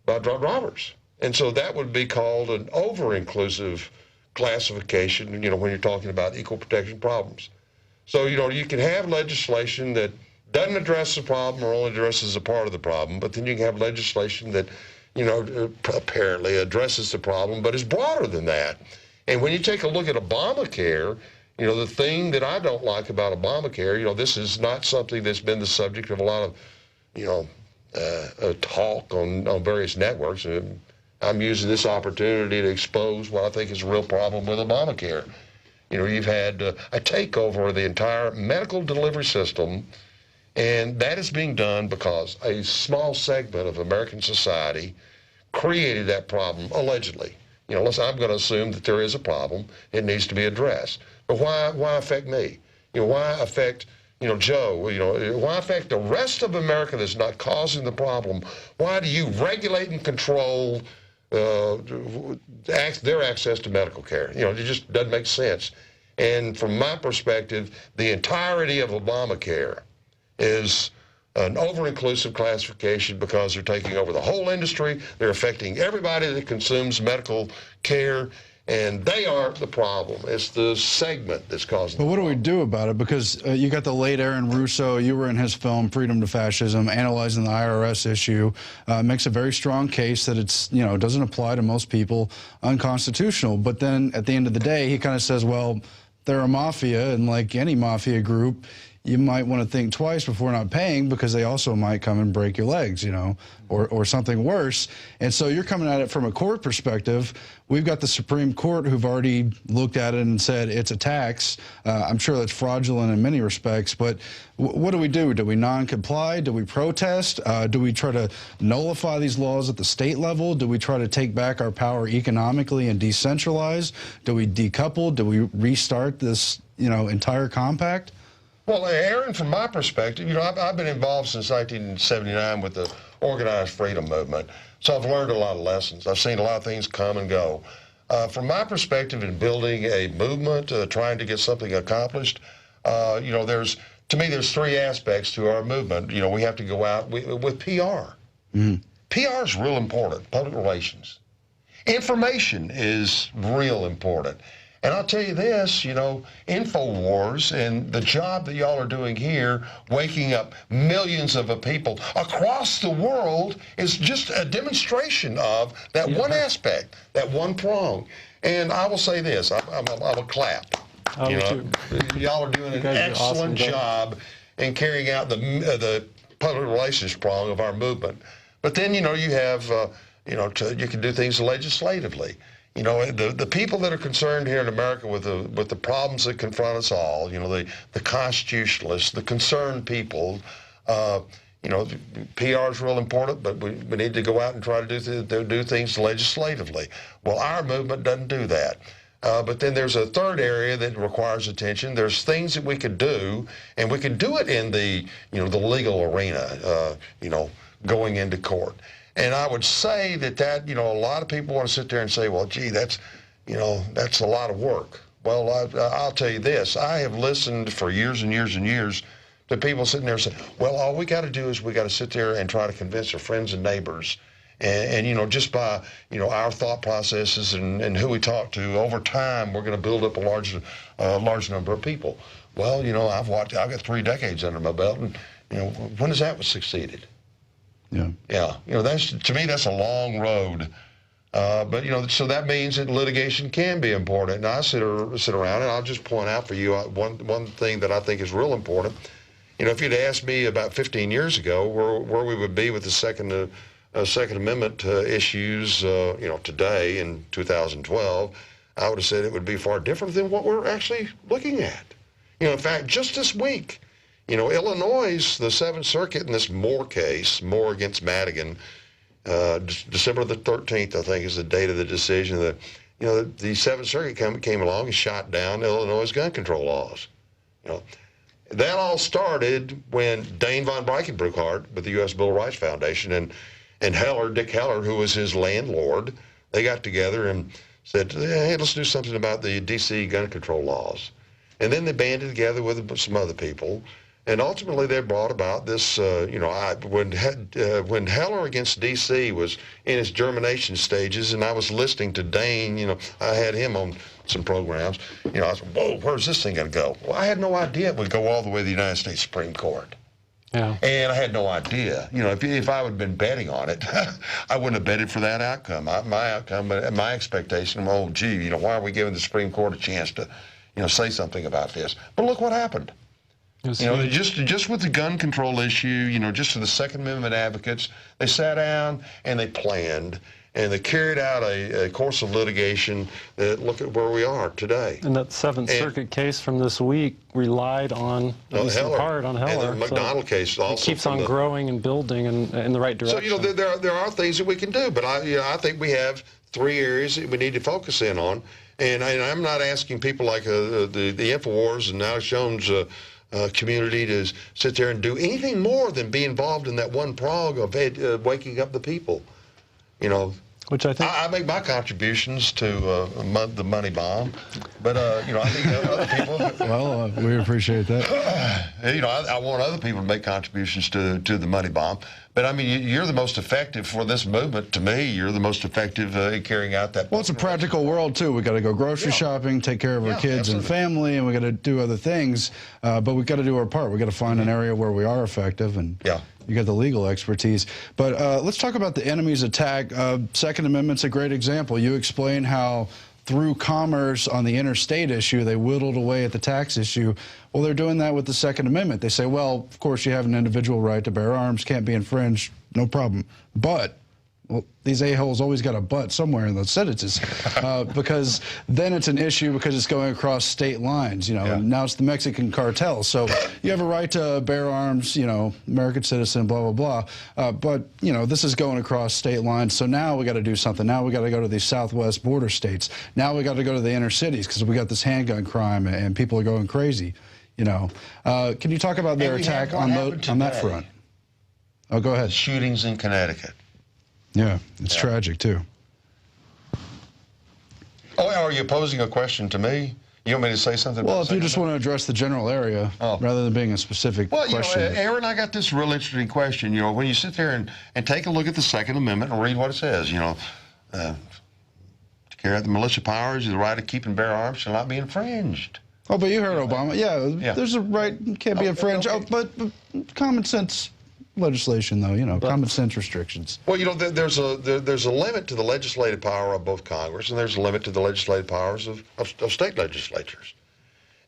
M: drunk drivers. And so that would be called an over-inclusive classification, when you're talking about equal protection problems. So, you can have legislation that doesn't address the problem or only addresses a part of the problem, but then you can have legislation that, apparently addresses the problem, but is broader than that. And when you take a look at Obamacare, the thing that I don't like about Obamacare, this is not something that's been the subject of a lot of, talk on various networks. And I'm using this opportunity to expose what I think is a real problem with Obamacare. You've had a takeover of the entire medical delivery system, and that is being done because a small segment of American society created that problem, allegedly. I'm going to assume that there is a problem. It needs to be addressed. But why affect me? Why affect, Joe? Why affect the rest of America that's not causing the problem? Why do you regulate and control their access to medical care? It just doesn't make sense. And from my perspective, the entirety of Obamacare is an over-inclusive classification because they're taking over the whole industry. They're affecting everybody that consumes medical care, And they aren't the problem. It's the segment that's causing
A: But what do we do about it? Because you got the late Aaron Russo, you were in his film, Freedom to Fascism, analyzing the IRS issue, makes a very strong case that it's, doesn't apply to most people, unconstitutional. But then at the end of the day, he kind of says, well, they're a mafia, and like any mafia group, you might want to think twice before not paying, because they also might come and break your legs, or something worse. And so you're coming at it from a court perspective. We've got the Supreme Court who've already looked at it and said it's a tax. I'm sure that's fraudulent in many respects, but what do we do? Do we non-comply? Do we protest? Do we try to nullify these laws at the state level? Do we try to take back our power economically and decentralize? Do we decouple? Do we restart this, entire compact?
M: Well, Aaron, from my perspective, I've been involved since 1979 with the organized freedom movement, so I've learned a lot of lessons. I've seen a lot of things come and go. From my perspective in building a movement, trying to get something accomplished, there's three aspects to our movement. We have to go out with PR. PR is real important, public relations. Information is real important. And I'll tell you this, InfoWars and the job that y'all are doing here, waking up millions of people across the world, is just a demonstration of that one aspect, that one prong. And I will say this, I will clap. Y'all are doing an excellent job in carrying out the public relations prong of our movement. But then, you have, you can do things legislatively. The people that are concerned here in America with the problems that confront us all, the constitutionalists, the concerned people, PR is real important, but we need to go out and try to do things legislatively. Well, our movement doesn't do that. But then there's a third area that requires attention. There's things that we could do, and we can do it in the, the legal arena, going into court. And I would say that, a lot of people want to sit there and say, well, gee, that's a lot of work. Well, I'll tell you this. I have listened for years and years and years to people sitting there saying, well, all we got to do is we got to sit there and try to convince our friends and neighbors. And just by, our thought processes and who we talk to, over time, we're going to build up a large number of people. Well, I've got 3 decades under my belt, and, when has that succeeded? Yeah. To me, that's a long road. But, so that means that litigation can be important. And I sit around, and I'll just point out for you one thing that I think is real important. If you'd asked me about 15 years ago where we would be with the Second Amendment issues, today in 2012, I would have said it would be far different than what we're actually looking at. In fact, just this week, Illinois, the Seventh Circuit in this Moore case, Moore against Madigan, December the 13th, I think, is the date of the decision. The Seventh Circuit came along and shot down Illinois' gun control laws. That all started when Dane von Breckenbruchart with the U.S. Bill of Rights Foundation and Dick Heller, who was his landlord, they got together and said, hey, let's do something about the D.C. gun control laws. And then they banded together with some other people. And ultimately, they brought about this, when Heller against D.C. was in its germination stages, and I was listening to Dane, I had him on some programs, I said, whoa, where's this thing going to go? Well, I had no idea it would go all the way to the United States Supreme Court. Yeah. And I had no idea. If I would have been betting on it, I wouldn't have betted for that outcome. My outcome, my expectation, oh, gee, why are we giving the Supreme Court a chance to, say something about this? But look what happened. Just with the gun control issue, just for the Second Amendment advocates, they sat down and they planned and they carried out a course of litigation that look at where we are today.
N: And that Seventh Circuit case from this week relied on, at least in part, on Heller.
M: And the McDonald case also.
N: It keeps on growing and building in the right direction.
M: So, there are things that we can do, but I think we have 3 areas that we need to focus in on. And I'm not asking people like the InfoWars and Alex Jones community to sit there and do anything more than be involved in that one prong of waking up the people.
N: Which I think
M: I make my contributions to the money bomb, but I think other people.
A: Well, we appreciate that.
M: I want other people to make contributions to the money bomb, But I mean, you're the most effective for this movement. To me, you're the most effective in carrying out that.
A: Well, it's a practical world too. We got to go grocery shopping, take care of our kids and family, and we got to do other things. But we got to do our part. We got to find an area where we are effective, and you got the legal expertise. But let's talk about the enemy's attack. Second Amendment's a great example. You explain how through commerce on the interstate issue, they whittled away at the tax issue. Well, they're doing that with the Second Amendment. They say, well, of course, you have an individual right to bear arms, can't be infringed, no problem. But, well, these a-holes always got a but somewhere in those sentences, because then it's an issue because it's going across state lines, you know, and now it's the Mexican cartel. So you have a right to bear arms, you know, American citizen, blah, blah, blah. But, you know, this is going across state lines. So now we got to do something. Now we got to go to these southwest border states. Now we got to go to the inner cities because we got this handgun crime and people are going crazy, you know. Can you talk about their attack on that front? Oh, go ahead.
M: Shootings in Connecticut.
A: Yeah, it's tragic, too.
M: Oh, are you posing a question to me? You want me to say something?
A: Well, if you just want to address the general area rather than being a specific question.
M: You know, Aaron, I got this real interesting question. You know, when you sit there and take a look at the Second Amendment and read what it says, you know, to carry out the militia powers, the right to keep and bear arms shall not be infringed.
A: Oh, but you heard Obama. Yeah, there's a right, can't be infringed.
M: Okay.
A: Oh, but common sense legislation, though, you know, common sense restrictions.
M: Well, you know, there's a limit to the legislative power of both Congress, and there's a limit to the legislative powers of state legislatures.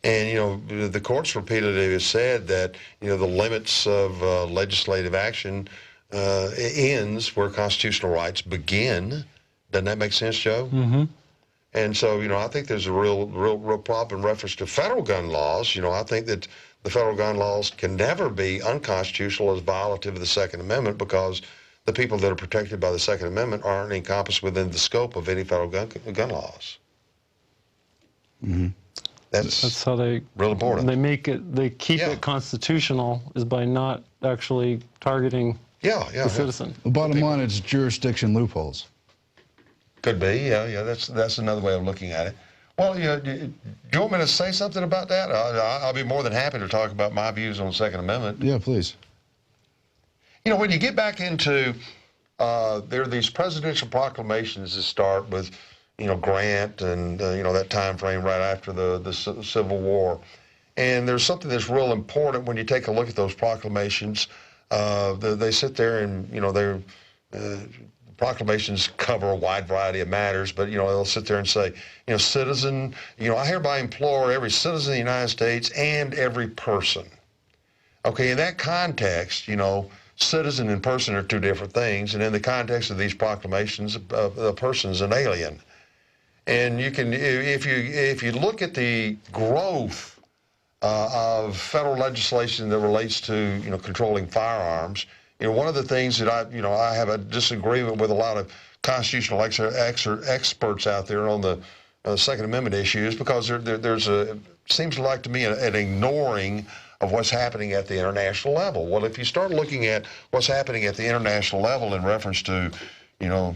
M: And, you know, the courts repeatedly have said that, you know, the limits of legislative action ends where constitutional rights begin. Doesn't that make sense, Joe?
N: Mm-hmm.
M: And so, you know, I think there's a real problem in reference to federal gun laws. You know, I think that the federal gun laws can never be unconstitutional as violative of the Second Amendment because the people that are protected by the Second Amendment aren't encompassed within the scope of any federal gun laws.
A: Mm-hmm.
M: That's
N: how they
M: real important.
N: They make it. They keep it constitutional is by not actually targeting the citizen.
A: The bottom line is jurisdiction loopholes.
M: Could be, yeah. That's another way of looking at it. Well, do you want me to say something about that? I'll be more than happy to talk about my views on the Second Amendment.
A: Yeah, please.
M: You know, when you get back into, there are these presidential proclamations that start with, you know, Grant and, you know, that time frame right after the Civil War. And there's something that's real important when you take a look at those proclamations. They sit there and, you know, they're... proclamations cover a wide variety of matters, but, you know, they'll sit there and say, you know, citizen, you know, I hereby implore every citizen of the United States and every person. Okay, in that context, you know, citizen and person are two different things, and in the context of these proclamations, a person's an alien. And you can, if you look at the growth of federal legislation that relates to, you know, controlling firearms, you know, one of the things that I have a disagreement with a lot of constitutional experts out there on the Second Amendment issues because there's seems like to me an ignoring of what's happening at the international level. Well, if you start looking at what's happening at the international level in reference to, you know,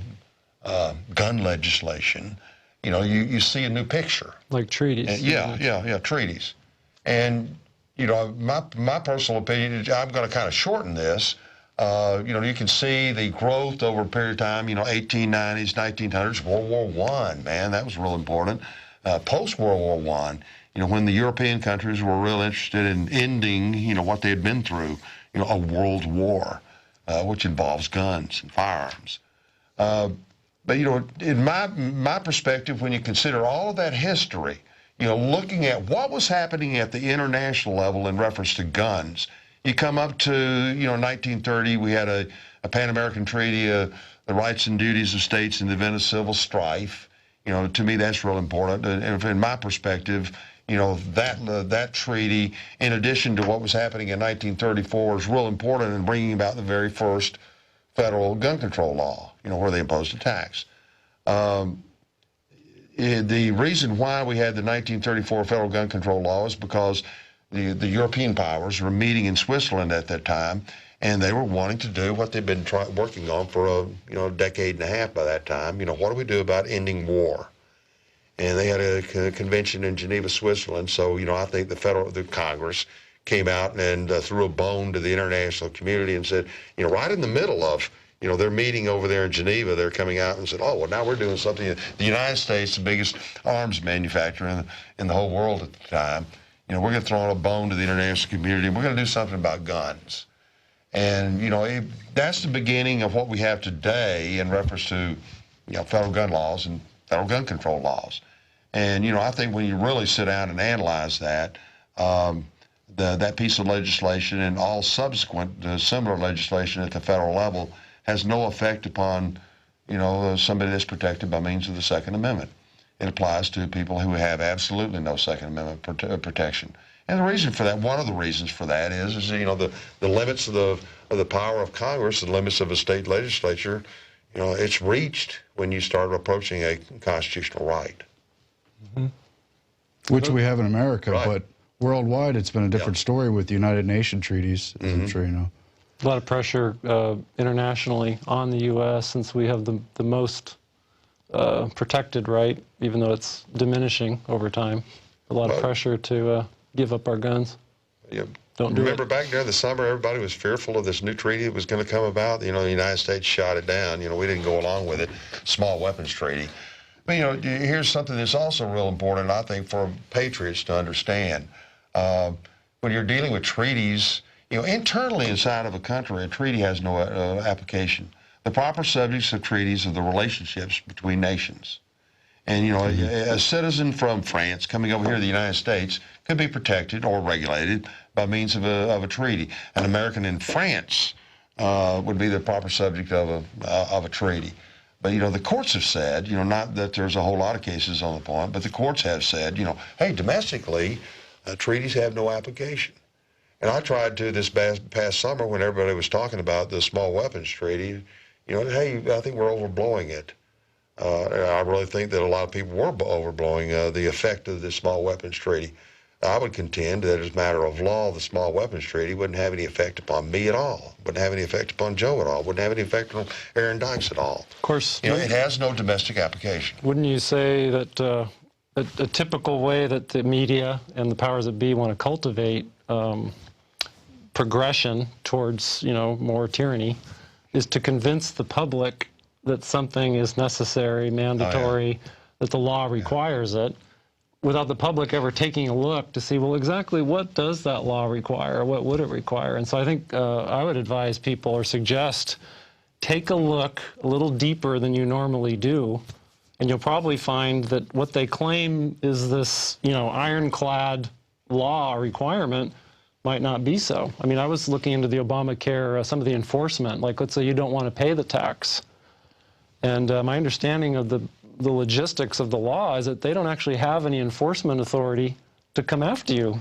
M: gun legislation, you know, you see a new picture.
N: Like treaties.
M: Yeah, treaties. And, you know, my personal opinion is I'm going to kind of shorten this. You know, you can see the growth over a period of time, you know, 1890s, 1900s, World War I, man, that was real important. Post-World War I, you know, when the European countries were real interested in ending, you know, what they had been through, you know, a world war, which involves guns and firearms. But, you know, in my perspective, when you consider all of that history, you know, looking at what was happening at the international level in reference to guns, you come up to, you know, 1930, we had a Pan American Treaty, the rights and duties of states in the event of civil strife. You know, to me, that's real important. And in my perspective, you know, that treaty, in addition to what was happening in 1934, is real important in bringing about the very first federal gun control law, you know, where they imposed a tax. The reason why we had the 1934 federal gun control law is because the European powers were meeting in Switzerland at that time, and they were wanting to do what they've been working on for a decade and a half by that time. You know, what do we do about ending war? And they had a convention in Geneva, Switzerland. So, you know, I think the Congress came out and threw a bone to the international community and said, you know, right in the middle of, you know, their meeting over there in Geneva, they're coming out and said, oh, well, now we're doing something. The United States, the biggest arms manufacturer in the whole world at the time, you know, we're going to throw a bone to the international community, and we're going to do something about guns. And, you know, that's the beginning of what we have today in reference to, you know, federal gun laws and federal gun control laws. And, you know, I think when you really sit down and analyze that, that piece of legislation and all subsequent similar legislation at the federal level has no effect upon, you know, somebody that's protected by means of the Second Amendment. It applies to people who have absolutely no Second Amendment protection. And the reason for that, one of the reasons for that is you know, the limits of the power of Congress, the limits of a state legislature, you know, it's reached when you start approaching a constitutional right.
A: Which we have in America,
M: right.
A: But worldwide it's been a different story with the United Nations treaties, as I'm sure you know.
N: A lot of pressure internationally on the U.S. since we have the most protected right, even though it's diminishing over time. A lot of pressure to give up our guns.
M: Yeah.
N: Don't do
M: Remember
N: it.
M: back during the summer, everybody was fearful of this new treaty that was going to come about. You know, the United States shot it down. You know, we didn't go along with it. Small weapons treaty. But, you know, here's something that's also real important, I think, for patriots to understand. When you're dealing with treaties, you know, internally inside of a country, a treaty has no application. The proper subjects of treaties are the relationships between nations. And, you know, a citizen from France coming over here to the United States could be protected or regulated by means of a treaty. An American in France would be the proper subject of a treaty. But, you know, the courts have said, you know, not that there's a whole lot of cases on the point, but the courts have said, you know, hey, domestically, treaties have no application. And I tried to this past summer when everybody was talking about the small weapons treaty, you know, hey, I think we're overblowing it. I really think that a lot of people were overblowing the effect of the small weapons treaty. I would contend that as a matter of law, the small weapons treaty wouldn't have any effect upon me at all, wouldn't have any effect upon Joe at all, wouldn't have any effect on Aaron Dykes at all.
N: Of course.
M: You know, it has no domestic application.
N: Wouldn't you say that a typical way that the media and the powers that be want to cultivate progression towards, you know, more tyranny is to convince the public that something is necessary, mandatory, that the law requires it, without the public ever taking a look to see, well, exactly what does that law require? What would it require? And so I think I would advise people or suggest take a look a little deeper than you normally do, and you'll probably find that what they claim is this, you know, ironclad law requirement might not be so. I mean, I was looking into the Obamacare, some of the enforcement, like let's say you don't want to pay the tax. And my understanding of the logistics of the law is that they don't actually have any enforcement authority to come after you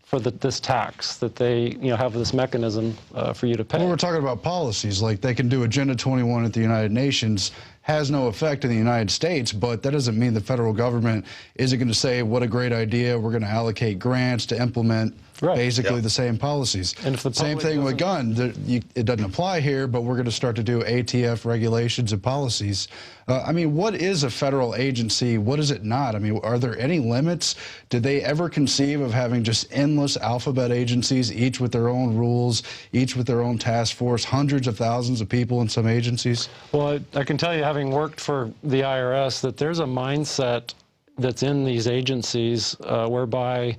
N: for this tax, that they, you know, have this mechanism for you to pay.
A: Well, we're talking about policies, like they can do Agenda 21 at the United Nations, has no effect in the United States, but that doesn't mean the federal government isn't going to say, what a great idea, we're going to allocate grants to implement basically the same policies. And if the same thing with gun, it doesn't apply here, but we're going to start to do ATF regulations and policies. I mean, what is a federal agency? What is it not? I mean, are there any limits? Did they ever conceive of having just endless alphabet agencies, each with their own rules, each with their own task force, hundreds of thousands of people in some agencies?
N: Well, I can tell you, having worked for the IRS, that there's a mindset that's in these agencies whereby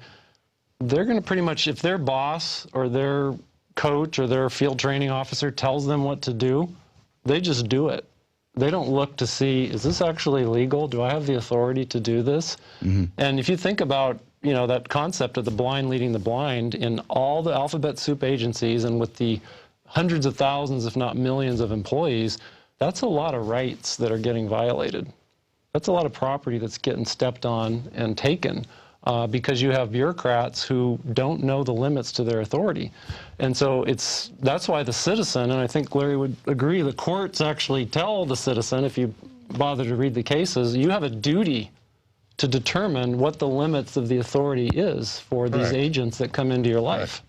N: they're going to pretty much, if their boss or their coach or their field training officer tells them what to do, they just do it. They don't look to see, is this actually legal? Do I have the authority to do this? And if you think about, you know, that concept of the blind leading the blind in all the alphabet soup agencies and with the hundreds of thousands, if not millions of employees, that's a lot of rights that are getting violated. That's a lot of property that's getting stepped on and taken. Because you have bureaucrats who don't know the limits to their authority. And so that's why the citizen, and I think Larry would agree, the courts actually tell the citizen, if you bother to read the cases, you have a duty to determine what the limits of the authority is for these agents that come into your life.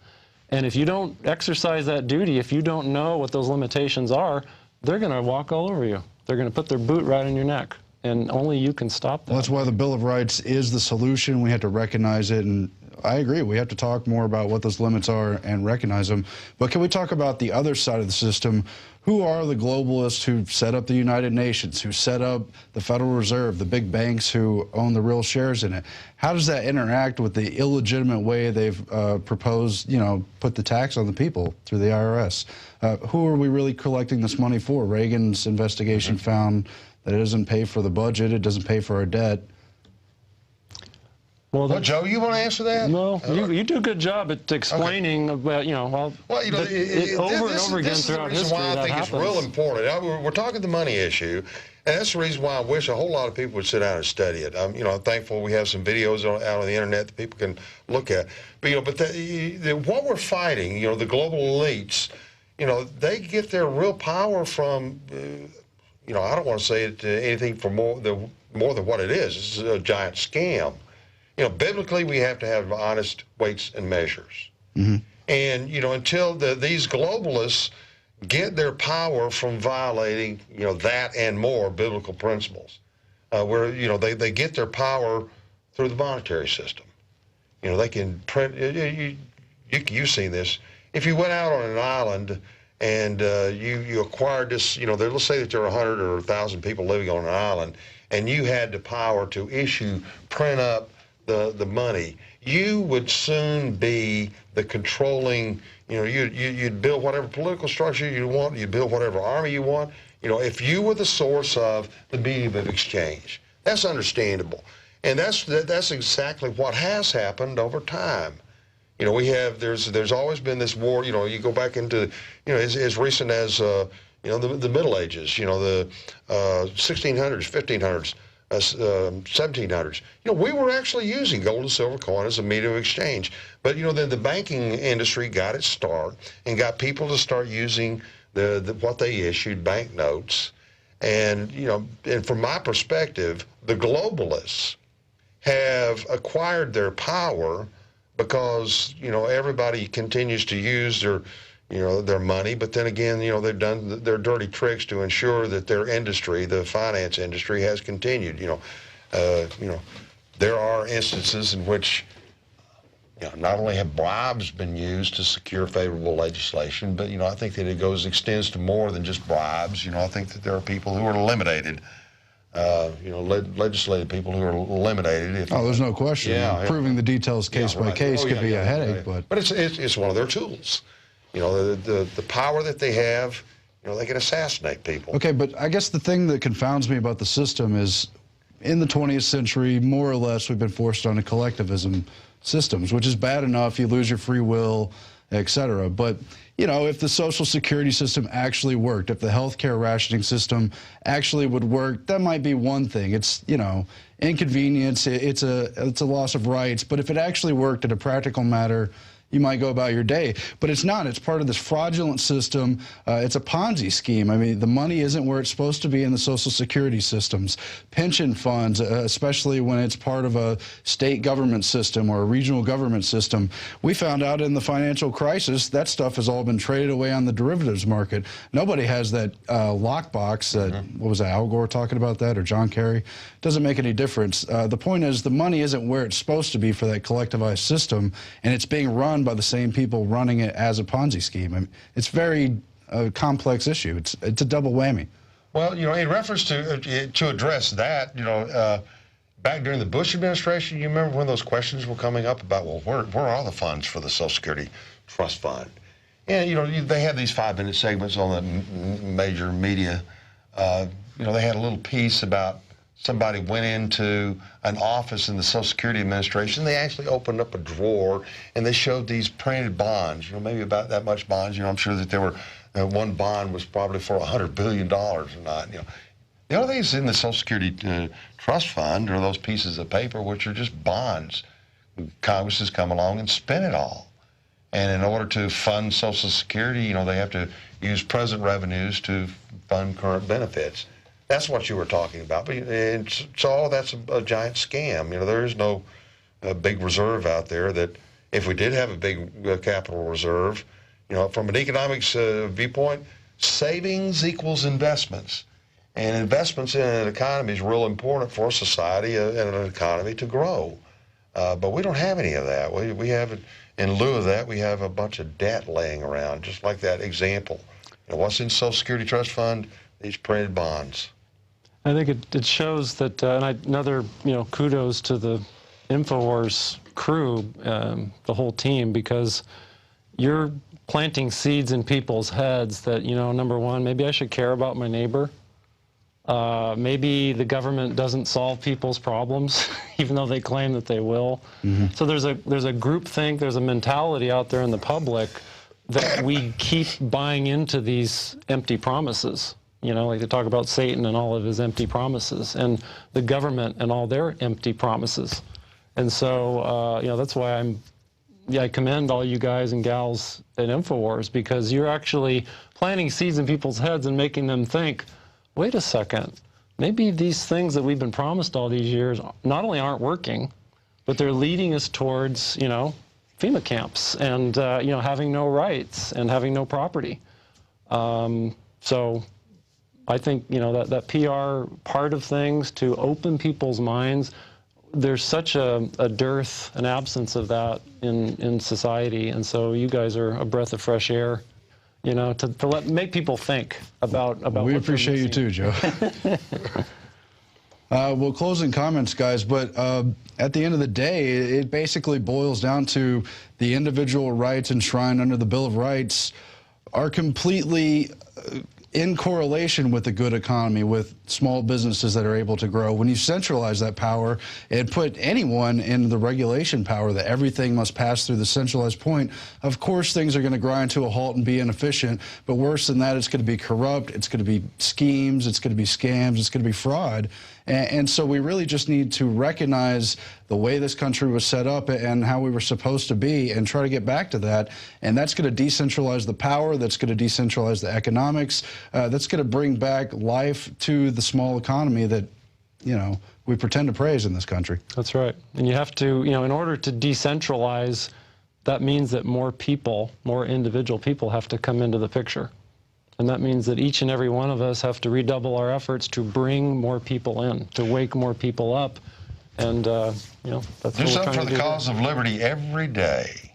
N: And if you don't exercise that duty, if you don't know what those limitations are, they're going to walk all over you. They're going to put their boot right in your neck. And only you can stop that.
A: Well, that's why the Bill of Rights is the solution. We have to recognize it and I agree. We have to talk more about what those limits are and recognize them. But can we talk about the other side of the system? Who are the globalists who set up the United Nations, who set up the Federal Reserve, the big banks who own the real shares in it? How does that interact with the illegitimate way they've proposed, put the tax on the people through the IRS? Who are we really collecting this money for? Reagan's investigation found that it doesn't pay for the budget, it doesn't pay for our debt.
M: Well, Joe, you want to answer that?
N: No, you do a good job at explaining about, over and over again throughout history.
M: Why I think it's real important. We're talking the money issue, and that's the reason why I wish a whole lot of people would sit down and study it. I'm thankful we have some videos out on the internet that people can look at. But what we're fighting, the global elites, they get their real power from, I don't want to say it anything for more than what it is. This is a giant scam. Biblically, we have to have honest weights and measures. Mm-hmm. And, until these globalists get their power from violating, that and more biblical principles, where, they get their power through the monetary system. They can print, you've seen this. If you went out on an island and you acquired this, let's say that there are 100 or 1,000 people living on an island, and you had the power to print up the money, you would soon be the controlling, you'd build whatever political structure you want, you'd build whatever army you want, if you were the source of the medium of exchange. That's understandable. And that's exactly what has happened over time. There's always been this war, you go back into, as recent as, the Middle Ages, the 1600s, 1500s, 1700s. We were actually using gold and silver coin as a medium of exchange. But, then the banking industry got its start and got people to start using what they issued, banknotes. And, and from my perspective, the globalists have acquired their power because, everybody continues to use their money, but then again, they've done their dirty tricks to ensure that their industry, the finance industry, has continued. There are instances in which, not only have bribes been used to secure favorable legislation, but I think that it extends to more than just bribes. I think that there are people who are eliminated. Legislative people who are eliminated.
A: There's no question. Proving the details case by case could be a headache,
M: but it's one of their tools. The power that they have, they can assassinate people.
A: Okay, but I guess the thing that confounds me about the system is in the 20th century, more or less, we've been forced onto collectivism systems, which is bad enough. You lose your free will, etc. But, if the Social Security system actually worked, if the healthcare rationing system actually would work, that might be one thing. It's, inconvenience, it's a loss of rights. But if it actually worked in a practical matter, you might go about your day. But it's not. It's part of this fraudulent system. It's a Ponzi scheme. I mean, the money isn't where it's supposed to be in the Social Security systems. Pension funds, especially when it's part of a state government system or a regional government system. We found out in the financial crisis that stuff has all been traded away on the derivatives market. Nobody has that lockbox. What was that, Al Gore talking about that, or John Kerry? Doesn't make any difference. The point is the money isn't where it's supposed to be for that collectivized system, and it's being run by the same people running it as a Ponzi scheme. I mean, it's very complex issue. It's a double whammy.
M: Well, in reference to address that, back during the Bush administration, you remember when those questions were coming up about, well, where are the funds for the Social Security Trust Fund? And, they had these 5-minute segments on the major media. They had a little piece about somebody went into an office in the Social Security Administration. They actually opened up a drawer and they showed these printed bonds, maybe about that much bonds. I'm sure that there were, one bond was probably for $100 billion or not. The only things in the Social Security Trust Fund are those pieces of paper, which are just bonds. Congress has come along and spent it all. And in order to fund Social Security, they have to use present revenues to fund current benefits. That's what you were talking about. But so that's a giant scam. There is no big reserve out there that if we did have a big capital reserve, from an economics viewpoint, savings equals investments. And investments in an economy is real important for a society and an economy to grow. But we don't have any of that. We have, in lieu of that, we have a bunch of debt laying around, just like that example. You know, what's in Social Security Trust Fund? These printed bonds.
N: I think it shows that, another, kudos to the InfoWars crew, the whole team, because you're planting seeds in people's heads that, number one, maybe I should care about my neighbor. Maybe the government doesn't solve people's problems, even though they claim that they will. So there's a groupthink, there's a mentality out there in the public that we keep buying into these empty promises. Like they talk about Satan and all of his empty promises, and the government and all their empty promises. And so, that's why I commend all you guys and gals at InfoWars, because you're actually planting seeds in people's heads and making them think, wait a second, maybe these things that we've been promised all these years not only aren't working, but they're leading us towards, FEMA camps and, having no rights and having no property. So I think, that PR part of things, to open people's minds, there's such a dearth, an absence of that in society. And so you guys are a breath of fresh air, to make people think about
A: we appreciate you too, Joe. Well, closing comments, guys, but at the end of the day, it basically boils down to the individual rights enshrined under the Bill of Rights are completely in correlation with the good economy, with small businesses that are able to grow. When you centralize that power and put anyone in the regulation power that everything must pass through the centralized point, of course things are going to grind to a halt and be inefficient. But worse than that, it's going to be corrupt, it's going to be schemes, it's going to be scams, it's going to be fraud. And so we really just need to recognize the way this country was set up and how we were supposed to be and try to get back to that. And that's going to decentralize the power, that's going to decentralize the economics, that's going to bring back life to the small economy that, we pretend to praise in this country.
N: That's right. And you have to, in order to decentralize, that means that more people, more individual people have to come into the picture. And that means that each and every one of us have to redouble our efforts to bring more people in, to wake more people up. And, that's what
M: do
N: we're
M: something
N: trying
M: for
N: to
M: the
N: do.
M: cause of liberty every day.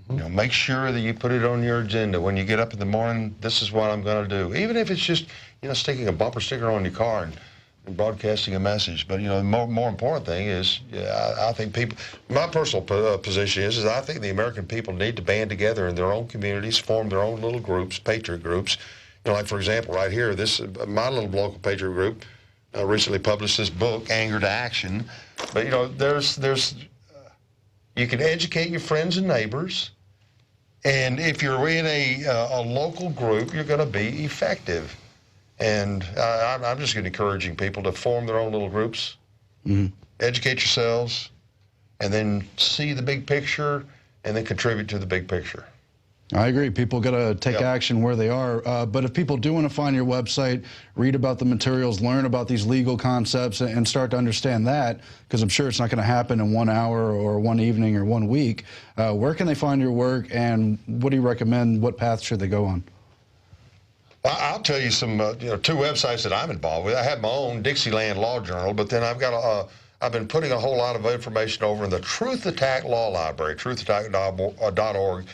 M: Make sure that you put it on your agenda. When you get up in the morning, this is what I'm going to do. Even if it's just, sticking a bumper sticker on your car and broadcasting a message. But, the more important thing is, I think people, my personal position is I think the American people need to band together in their own communities, form their own little groups, patriot groups. Like, for example, right here, my little local patriot group recently published this book, Anger to Action. But, you can educate your friends and neighbors. And if you're in a local group, you're going to be effective. And I'm just encouraging people to form their own little groups, educate yourselves, and then see the big picture, and then contribute to the big picture.
A: I agree. People got to take action where they are. But if people do want to find your website, read about the materials, learn about these legal concepts, and start to understand that, because I'm sure it's not going to happen in 1 hour or one evening or 1 week, where can they find your work, and what do you recommend? What path should they go on?
M: I'll tell you some, 2 websites that I'm involved with. I have my own Dixieland Law Journal, but then I've been putting a whole lot of information over in the Truth Attack Law Library, truthattack.org.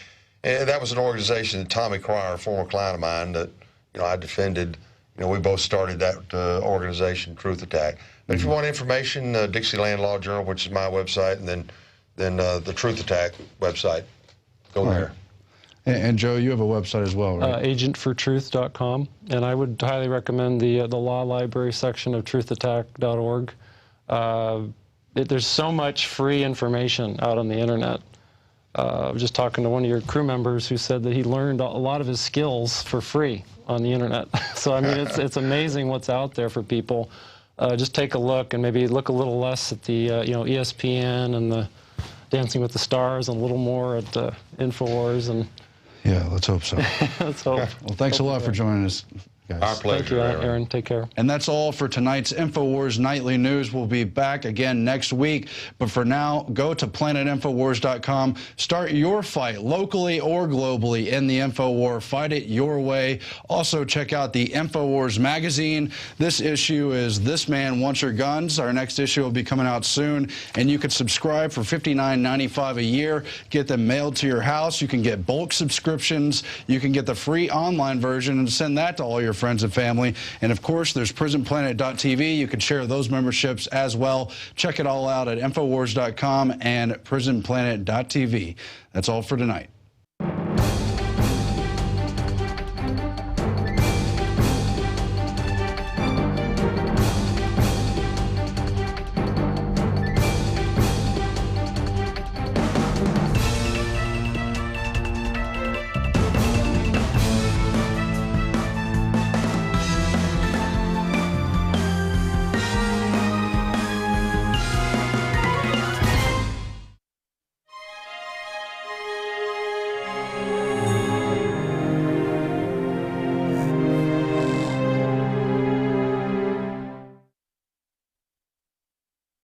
M: And that was an organization that Tommy Cryer, a former client of mine, that I defended. We both started that organization, Truth Attack. But if you want information, Dixieland Law Journal, which is my website, and then the Truth Attack website, go there.
A: Right. And Joe, you have a website as well, right?
N: Agentfortruth.com, and I would highly recommend the law library section of truthattack.org. There's so much free information out on the internet. I was just talking to one of your crew members who said that he learned a lot of his skills for free on the internet. So I mean, it's amazing what's out there for people. Just take a look and maybe look a little less at the ESPN and the Dancing with the Stars, and a little more at InfoWars. And
A: yeah, let's hope so.
N: let's hope.
A: Well, thanks a lot for joining us,
I: guys.
M: Our pleasure,
N: Thank you, Aaron. Take care.
A: And that's all for tonight's InfoWars Nightly News. We'll be back again next week. But for now, go to planetinfowars.com. Start your fight locally or globally in the InfoWar. Fight it your way. Also, check out the InfoWars magazine. This issue is This Man Wants Your Guns. Our next issue will be coming out soon. And you can subscribe for $59.95 a year. Get them mailed to your house. You can get bulk subscriptions. You can get the free online version and send that to all your friends and family. And of course, there's prisonplanet.tv. You can share those memberships as well. Check it all out at InfoWars.com and prisonplanet.tv. That's all for tonight.